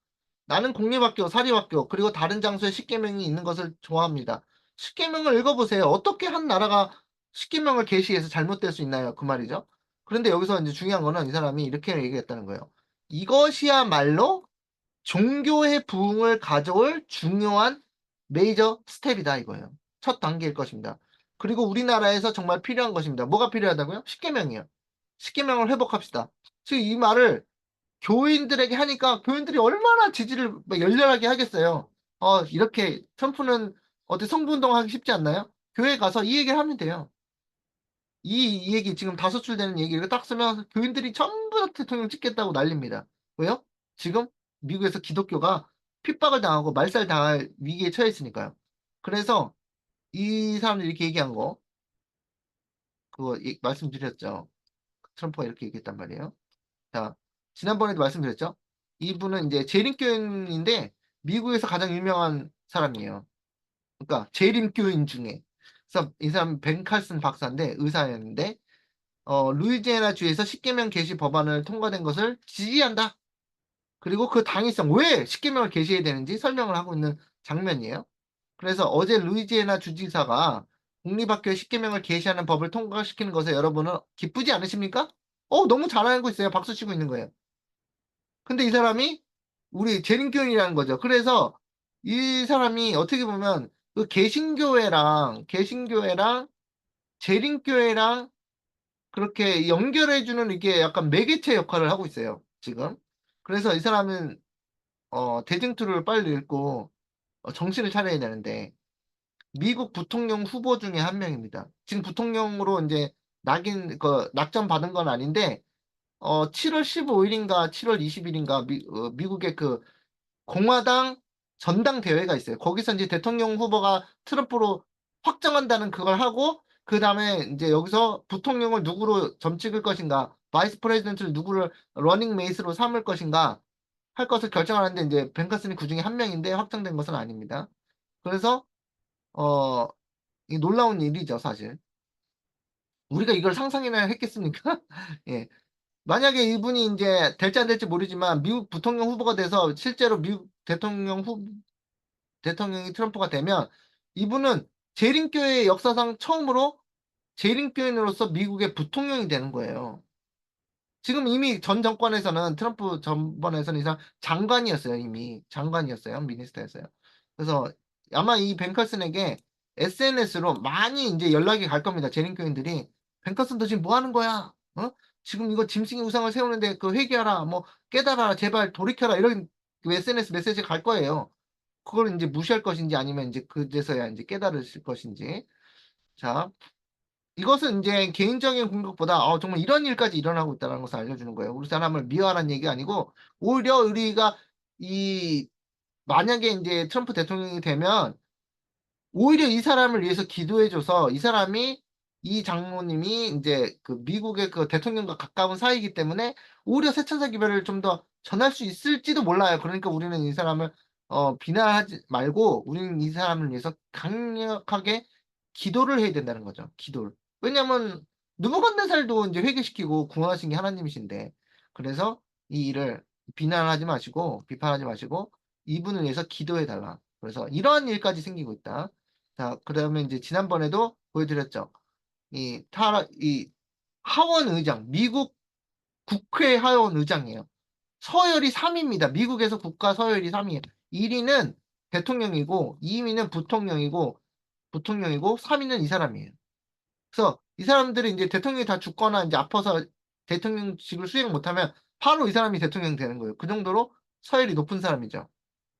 나는 공립학교, 사립학교, 그리고 다른 장소에 십계명이 있는 것을 좋아합니다. 십계명을 읽어보세요. 어떻게 한 나라가 십계명을 게시해서 잘못될 수 있나요? 그 말이죠. 그런데 여기서 이제 중요한 거는 이 사람이 이렇게 얘기했다는 거예요. 이것이야말로 종교의 부흥을 가져올 중요한 메이저 스텝이다 이거예요. 첫 단계일 것입니다. 그리고 우리나라에서 정말 필요한 것입니다. 뭐가 필요하다고요? 십계명이요. 십계명을 회복합시다. 지금 이 말을 교인들에게 하니까 교인들이 얼마나 지지를 막 열렬하게 하겠어요. 이렇게 트럼프는 어디 성부운동하기 쉽지 않나요? 교회 가서 이 얘기를 하면 돼요. 이 얘기 지금 다섯 줄 되는 얘기를 딱 쓰면 교인들이 전부 다 대통령 찍겠다고 난립니다. 왜요? 지금 미국에서 기독교가 핍박을 당하고 말살 당할 위기에 처해 있으니까요. 그래서 이 사람들이 이렇게 얘기한 거 그거 말씀드렸죠. 트럼프가 이렇게 얘기했단 말이에요. 자, 지난번에도 말씀드렸죠. 이분은 이제 재림교인인데 미국에서 가장 유명한 사람이에요. 그러니까 재림교인 중에. 그래서 이 사람 벤 칼슨 박사인데 의사였는데 루이지애나 주에서 십계명 개시 법안을 통과된 것을 지지한다. 그리고 그 당위성 왜 십계명을 개시해야 되는지 설명을 하고 있는 장면이에요. 그래서 어제 루이지애나 주지사가 공립학교에 십계명을 개시하는 법을 통과시키는 것에 여러분은 기쁘지 않으십니까? 너무 잘 알고 있어요. 박수 치고 있는 거예요. 근데 이 사람이 우리 재림교인이라는 거죠. 그래서 이 사람이 어떻게 보면 그 개신교회랑 재림교회랑 그렇게 연결해주는 이게 약간 매개체 역할을 하고 있어요. 지금. 그래서 이 사람은 대쟁투를 빨리 읽고 정신을 차려야 되는데 미국 부통령 후보 중에 한 명입니다. 지금 부통령으로 이제 낙점 받은 건 아닌데 7월 15일인가 7월 20일인가 미국의 그 공화당 전당대회가 있어요. 거기서 이제 대통령 후보가 트럼프로 확정한다는 그걸 하고 그 다음에 이제 여기서 부통령을 누구로 점찍을 것인가, 바이스 프레지던트를 누구를 러닝 메이트로 삼을 것인가 할 것을 결정하는데 이제 벤 카슨이 그 중에 한 명인데 확정된 것은 아닙니다. 그래서 어, 이 놀라운 일이죠, 사실. 우리가 이걸 상상이나 했겠습니까? 예. 만약에 이분이 이제 될지 안 될지 모르지만 미국 부통령 후보가 돼서 실제로 미국 대통령이 트럼프가 되면 이분은 재림교회 역사상 처음으로 재림교인으로서 미국의 부통령이 되는 거예요. 지금 이미 전 정권에서는 트럼프 전번에서는 이 사람 장관이었어요. 이미 장관이었어요. 미니스터였어요. 그래서 아마 이 벤커슨에게 SNS로 많이 이제 연락이 갈 겁니다. 재림교인들이 벤커슨 너 지금 뭐 하는 거야? 어? 지금 이거 짐승의 우상을 세우는데 그 회개하라, 뭐 깨달아라, 제발 돌이켜라 이런 그 SNS 메시지 갈 거예요. 그걸 이제 무시할 것인지 아니면 이제 그제서야 이제 깨달으실 것인지. 자, 이것은 이제 개인적인 공격보다 정말 이런 일까지 일어나고 있다는 것을 알려주는 거예요. 우리 사람을 미워하라는 얘기가 아니고 오히려 우리가 이 만약에 이제 트럼프 대통령이 되면 오히려 이 사람을 위해서 기도해줘서 이 사람이 이 장로님이 이제 그 미국의 그 대통령과 가까운 사이이기 때문에 오히려 새천사 기별을 좀 더 전할 수 있을지도 몰라요. 그러니까 우리는 이 사람을 비난하지 말고 우리는 이 사람을 위해서 강력하게 기도를 해야 된다는 거죠. 기도를. 왜냐면 느부갓네살도 이제 회개시키고 구원하신 게 하나님이신데 그래서 이 일을 비난하지 마시고 비판하지 마시고 이분을 위해서 기도해 달라. 그래서 이러한 일까지 생기고 있다. 자, 그다음에 이제 지난번에도 보여드렸죠. 이 하원 의장, 미국 국회 하원 의장이에요. 서열이 3위입니다. 미국에서 국가 서열이 3위예요. 1위는 대통령이고, 2위는 부통령이고, 3위는 이 사람이에요. 그래서 이 사람들이 이제 대통령이 다 죽거나 이제 아파서 대통령직을 수행 못하면 바로 이 사람이 대통령 되는 거예요. 그 정도로 서열이 높은 사람이죠.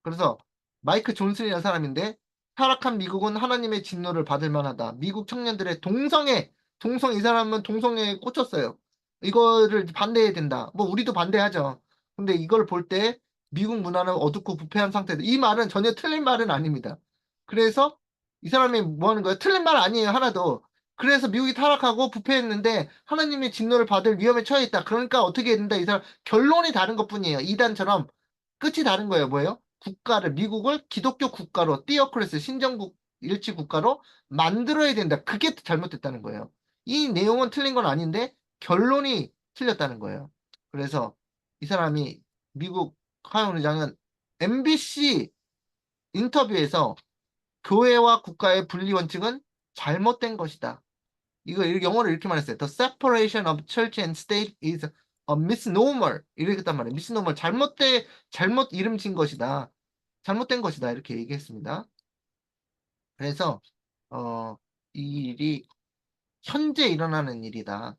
그래서 마이크 존슨이라는 사람인데 타락한 미국은 하나님의 진노를 받을 만하다. 미국 청년들의 동성 이 사람은 동성애에 꽂혔어요. 이거를 반대해야 된다. 뭐 우리도 반대하죠. 근데 이걸 볼 때 미국 문화는 어둡고 부패한 상태다. 이 말은 전혀 틀린 말은 아닙니다. 그래서 이 사람이 뭐 하는 거예요? 틀린 말 아니에요. 하나도. 그래서 미국이 타락하고 부패했는데 하나님의 진노를 받을 위험에 처해 있다. 그러니까 어떻게 해야 된다. 이 사람 결론이 다른 것뿐이에요. 이단처럼 끝이 다른 거예요. 뭐예요? 미국을 기독교 국가로, 띠어크레스, 신정국, 일치 국가로 만들어야 된다. 그게 잘못됐다는 거예요. 이 내용은 틀린 건 아닌데, 결론이 틀렸다는 거예요. 그래서 이 사람이, 미국 하원 의장은 MBC 인터뷰에서 교회와 국가의 분리 원칙은 잘못된 것이다. 이거 영어로 이렇게 말했어요. The separation of church and state is a misnomer. 이렇게 했단 말이에요. misnomer. 잘못 이름 진 것이다. 잘못된 것이다. 이렇게 얘기했습니다. 그래서, 이 일이 현재 일어나는 일이다.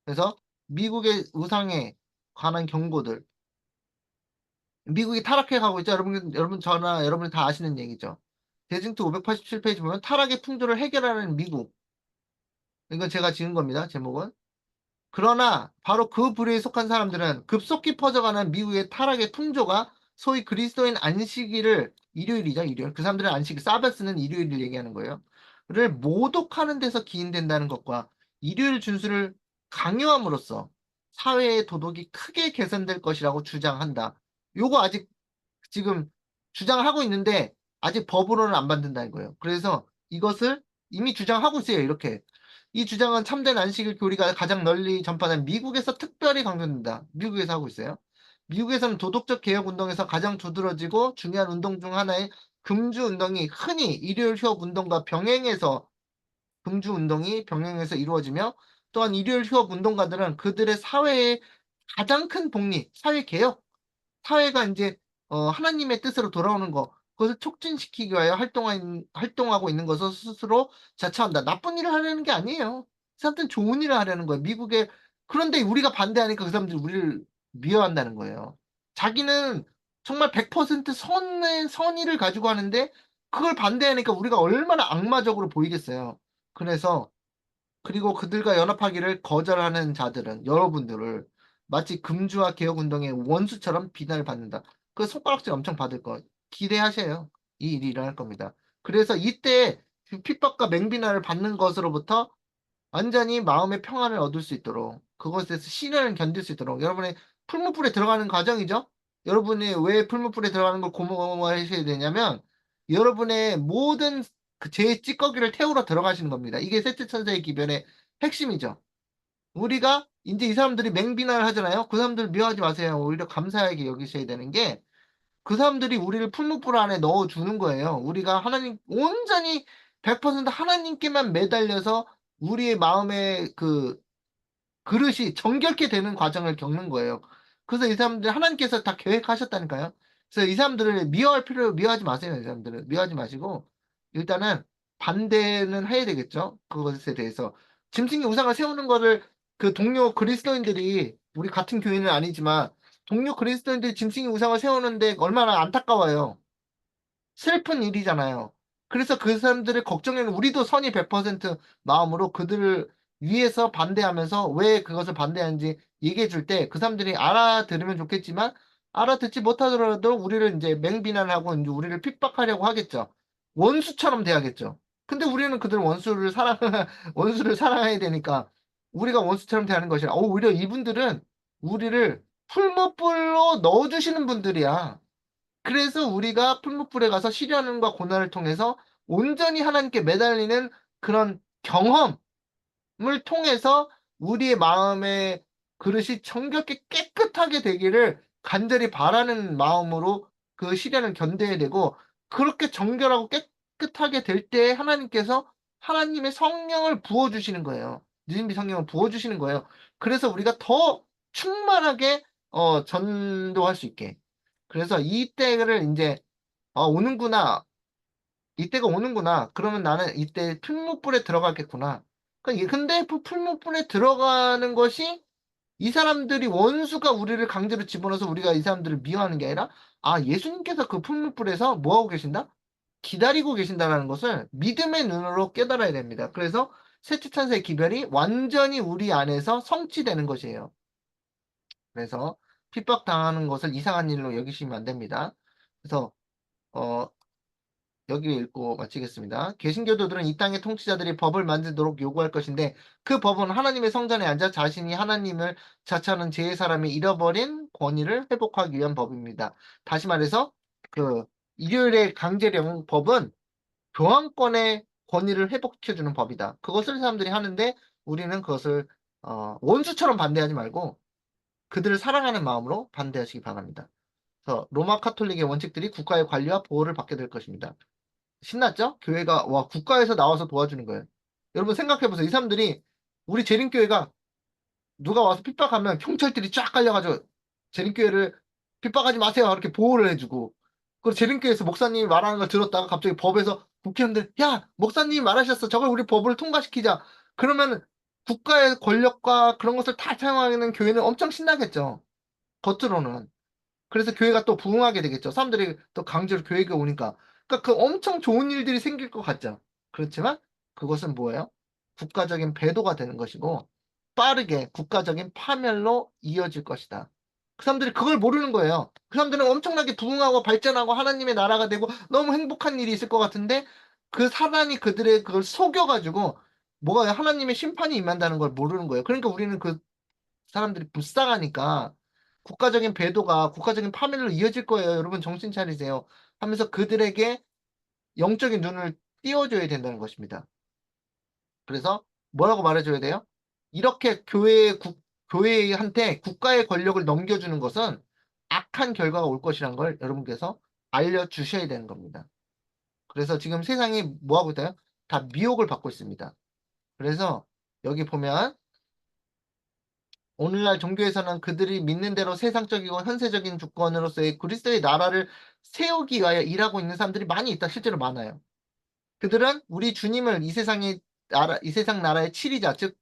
그래서 미국의 우상에 관한 경고들. 미국이 타락해 가고 있죠. 여러분이 다 아시는 얘기죠. 대징트 587페이지 보면 타락의 풍조를 해결하는 미국. 이건 제가 지은 겁니다. 제목은. 그러나 바로 그 부류에 속한 사람들은 급속히 퍼져가는 미국의 타락의 풍조가 소위 그리스도인 안식일을 일요일이죠, 일요일. 그 사람들은 안식, 사바스는 일요일을 얘기하는 거예요. 를 모독하는 데서 기인된다는 것과 일요일 준수를 강요함으로써 사회의 도덕이 크게 개선될 것이라고 주장한다. 요거 아직 지금 주장하고 있는데 아직 법으로는 안 만든다는 거예요. 그래서 이것을 이미 주장하고 있어요. 이렇게. 이 주장은 참된 안식일 교리가 가장 널리 전파된 미국에서 특별히 강조된다. 미국에서 하고 있어요. 미국에서는 도덕적 개혁 운동에서 가장 두드러지고 중요한 운동 중 하나의 금주 운동이 흔히 일요일 휴업 운동과 병행해서 금주 운동이 병행해서 이루어지며 또한 일요일 휴업 운동가들은 그들의 사회의 가장 큰 복리, 사회 개혁, 사회가 이제 하나님의 뜻으로 돌아오는 거 그것을 촉진시키기 위하여 활동하고 있는 것을 스스로 자처한다. 나쁜 일을 하려는 게 아니에요. 그 사람들은 좋은 일을 하려는 거예요. 미국에 그런데 우리가 반대하니까 그 사람들이 우리를 미워한다는 거예요. 자기는 정말 100% 선의를 가지고 하는데 그걸 반대하니까 우리가 얼마나 악마적으로 보이겠어요. 그래서 그리고 그들과 연합하기를 거절하는 자들은 여러분들을 마치 금주와 개혁운동의 원수처럼 비난을 받는다. 그 손가락질 엄청 받을 거 기대하세요. 이 일이 일어날 겁니다. 그래서 이때 그 핍박과 맹비난을 받는 것으로부터 완전히 마음의 평안을 얻을 수 있도록 그것에서 시련을 견딜 수 있도록 여러분의 풀무불에 들어가는 과정이죠. 여러분이 왜 풀무불에 들어가는 걸 고마워하셔야 되냐면 여러분의 모든 제 찌꺼기를 태우러 들어가시는 겁니다. 이게 셋째 천사의 기별의 핵심이죠. 우리가 이제 이 사람들이 맹비난을 하잖아요. 그 사람들 미워하지 마세요. 오히려 감사하게 여기셔야 되는 게 그 사람들이 우리를 풀무불 안에 넣어주는 거예요. 우리가 하나님 온전히 100% 하나님께만 매달려서 우리의 마음의 그 그릇이 정결케 되는 과정을 겪는 거예요. 그래서 이 사람들 하나님께서 다 계획하셨다니까요. 그래서 이 사람들을 미워하지 마세요. 이 사람들을 미워하지 마시고 일단은 반대는 해야 되겠죠. 그것에 대해서 짐승의 우상을 세우는 거를 그 동료 그리스도인들이 우리 같은 교회는 아니지만 동료 그리스도인들이 짐승의 우상을 세우는데 얼마나 안타까워요. 슬픈 일이잖아요. 그래서 그 사람들을 걱정해는 우리도 선의 100% 마음으로 그들을 위해서 반대하면서 왜 그것을 반대하는지 얘기해 줄 때 그 사람들이 알아들으면 좋겠지만 알아듣지 못하더라도 우리를 이제 맹비난하고 이제 우리를 핍박하려고 하겠죠. 원수처럼 대하겠죠. 근데 우리는 그들 원수를 원수를 사랑해야 되니까 우리가 원수처럼 대하는 것이라. 오히려 이분들은 우리를 풀무불로 넣어주시는 분들이야. 그래서 우리가 풀무불에 가서 시련과 고난을 통해서 온전히 하나님께 매달리는 그런 경험을 통해서 우리의 마음의 그릇이 정결케 깨끗하게 되기를 간절히 바라는 마음으로 그 시련을 견뎌야 되고 그렇게 정결하고 깨끗하게 될 때 하나님께서 하나님의 성령을 부어주시는 거예요. 느림비 성령을 부어주시는 거예요. 그래서 우리가 더 충만하게 전도할 수 있게. 그래서 이때를 이제 오는구나. 이때가 오는구나. 그러면 나는 이때 풀무불에 들어가겠구나. 근데 그 풀무불에 들어가는 것이 이 사람들이 원수가 우리를 강제로 집어넣어서 우리가 이 사람들을 미워하는 게 아니라 예수님께서 그 풀무불에서 뭐 하고 계신다? 기다리고 계신다라는 것을 믿음의 눈으로 깨달아야 됩니다. 그래서 셋째 찬사의 기별이 완전히 우리 안에서 성취되는 것이에요. 그래서 핍박당하는 것을 이상한 일로 여기시면 안 됩니다. 그래서 어, 여기 읽고 마치겠습니다. 개신교도들은 이 땅의 통치자들이 법을 만들도록 요구할 것인데 그 법은 하나님의 성전에 앉아 자신이 하나님을 자처하는 제 사람이 잃어버린 권위를 회복하기 위한 법입니다. 다시 말해서 그 일요일의 강제령 법은 교황권의 권위를 회복시켜주는 법이다. 그것을 사람들이 하는데 우리는 그것을 원수처럼 반대하지 말고 그들을 사랑하는 마음으로 반대하시기 바랍니다. 그래서 로마 카톨릭의 원칙들이 국가의 관리와 보호를 받게 될 것입니다. 신났죠? 교회가 와 국가에서 나와서 도와주는 거예요. 여러분 생각해보세요. 이 사람들이 우리 재림교회가 누가 와서 핍박하면 경찰들이 쫙 깔려가지고 재림교회를 핍박하지 마세요. 이렇게 보호를 해주고 그리고 재림교회에서 목사님이 말하는 걸 들었다가 갑자기 법에서 국회의원들 야 목사님이 말하셨어. 저걸 우리 법을 통과시키자. 그러면 국가의 권력과 그런 것을 다 사용하는 교회는 엄청 신나겠죠. 겉으로는. 그래서 교회가 또 부흥하게 되겠죠. 사람들이 또 강제로 교회가 오니까. 그러니까 그 엄청 좋은 일들이 생길 것 같죠. 그렇지만 그것은 뭐예요? 국가적인 배도가 되는 것이고 빠르게 국가적인 파멸로 이어질 것이다. 그 사람들이 그걸 모르는 거예요. 그 사람들은 엄청나게 부흥하고 발전하고 하나님의 나라가 되고 너무 행복한 일이 있을 것 같은데 그 사단이 그들의 그걸 속여가지고 뭐가 하나님의 심판이 임한다는 걸 모르는 거예요. 그러니까 우리는 그 사람들이 불쌍하니까 국가적인 배도가 국가적인 파멸로 이어질 거예요. 여러분 정신 차리세요. 하면서 그들에게 영적인 눈을 띄워줘야 된다는 것입니다. 그래서 뭐라고 말해줘야 돼요? 이렇게 교회한테 국가의 권력을 넘겨주는 것은 악한 결과가 올 것이라는 걸 여러분께서 알려주셔야 되는 겁니다. 그래서 지금 세상이 뭐하고 있다요? 다 미혹을 받고 있습니다. 그래서 여기 보면 오늘날 종교에서는 그들이 믿는 대로 세상적이고 현세적인 주권으로서의 그리스도의 나라를 세우기 위하여 일하고 있는 사람들이 많이 있다. 실제로 많아요. 그들은 우리 주님을 이 세상 나라의 치리자, 즉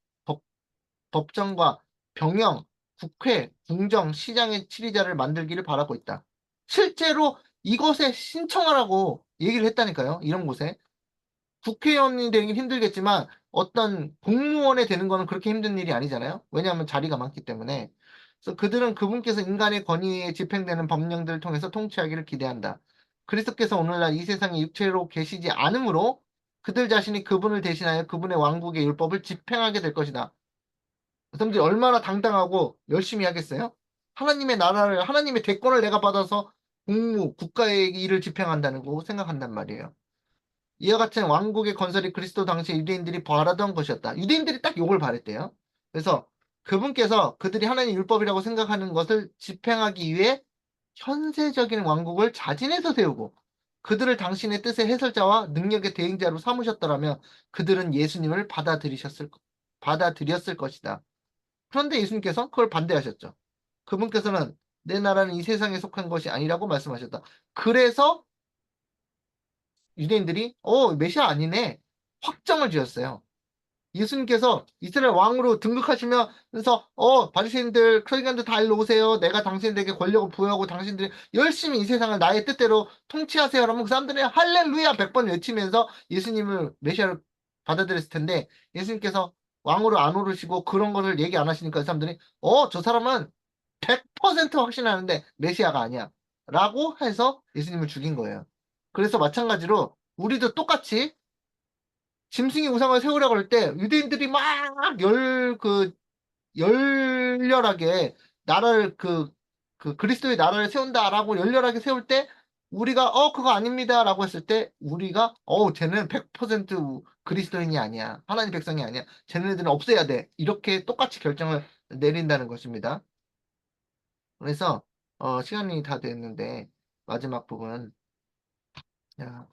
법정과 병영, 국회, 궁정, 시장의 치리자를 만들기를 바라고 있다. 실제로 이것에 신청하라고 얘기를 했다니까요. 이런 곳에. 국회의원이 되긴 힘들겠지만 어떤 공무원이 되는 거는 그렇게 힘든 일이 아니잖아요. 왜냐하면 자리가 많기 때문에. 그래서 그들은 그분께서 인간의 권위에 집행되는 법령들을 통해서 통치하기를 기대한다. 그리스도께서 오늘날 이 세상에 육체로 계시지 않으므로 그들 자신이 그분을 대신하여 그분의 왕국의 율법을 집행하게 될 것이다. 그 사람들이 얼마나 당당하고 열심히 하겠어요? 하나님의 나라를, 하나님의 대권을 내가 받아서 국가의 일을 집행한다는 거 생각한단 말이에요. 이와 같은 왕국의 건설이 그리스도 당시 유대인들이 바라던 것이었다. 유대인들이 딱 욕을 바랬대요. 그래서 그분께서 그들이 하나님 율법이라고 생각하는 것을 집행하기 위해 현세적인 왕국을 자진해서 세우고 그들을 당신의 뜻의 해설자와 능력의 대행자로 삼으셨더라면 그들은 예수님을 받아들였을 것이다. 그런데 예수님께서 그걸 반대하셨죠. 그분께서는 내 나라는 이 세상에 속한 것이 아니라고 말씀하셨다. 그래서 유대인들이 메시아 아니네 확정을 지었어요. 예수님께서 이스라엘 왕으로 등극하시면서 바리새인들 서기관들 다 일로 오세요. 내가 당신들에게 권력을 부여하고 당신들이 열심히 이 세상을 나의 뜻대로 통치하세요. 그러면 그 사람들이 할렐루야 100번 외치면서 예수님을 메시아를 받아들였을 텐데 예수님께서 왕으로 안 오르시고 그런 거를 얘기 안 하시니까 그 사람들이 저 사람은 100% 확신하는데 메시아가 아니야 라고 해서 예수님을 죽인 거예요. 그래서 마찬가지로 우리도 똑같이 짐승의 우상을 세우려고 할 때 유대인들이 막 열렬하게 나라를 그리스도의 나라를 세운다라고 열렬하게 세울 때 우리가 그거 아닙니다라고 했을 때 우리가 쟤는 100% 그리스도인이 아니야. 하나님 백성이 아니야. 쟤네들은 없애야 돼. 이렇게 똑같이 결정을 내린다는 것입니다. 그래서 시간이 다 됐는데 마지막 부분 자,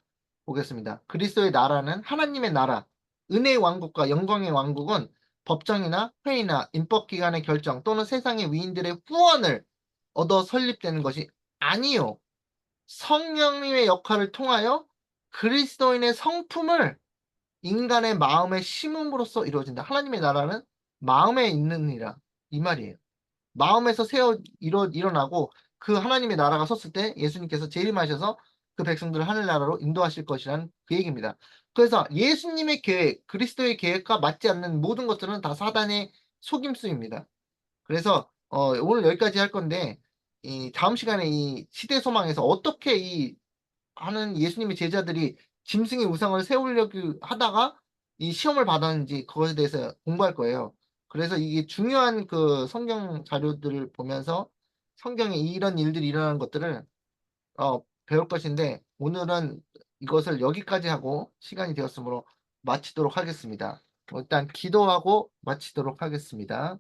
보겠습니다. 그리스도의 나라는 하나님의 나라, 은혜의 왕국과 영광의 왕국은 법정이나 회의나 입법기관의 결정 또는 세상의 위인들의 후원을 얻어 설립되는 것이 아니요. 성령님의 역할을 통하여 그리스도인의 성품을 인간의 마음에 심음으로써 이루어진다. 하나님의 나라는 마음에 있느니라. 이 말이에요. 마음에서 일어나고 그 하나님의 나라가 섰을 때 예수님께서 재림하셔서 그 백성들을 하늘나라로 인도하실 것이라는 그 얘기입니다. 그래서 예수님의 계획, 그리스도의 계획과 맞지 않는 모든 것들은 다 사단의 속임수입니다. 그래서 오늘 여기까지 할 건데 이 다음 시간에 이 시대 소망에서 어떻게 이 하는 예수님의 제자들이 짐승의 우상을 세우려고 하다가 이 시험을 받았는지 그것에 대해서 공부할 거예요. 그래서 이게 중요한 그 성경 자료들을 보면서 성경에 이런 일들이 일어나는 것들을 배울 것인데 오늘은 이것을 여기까지 하고 시간이 되었으므로 마치도록 하겠습니다. 일단 기도하고 마치도록 하겠습니다.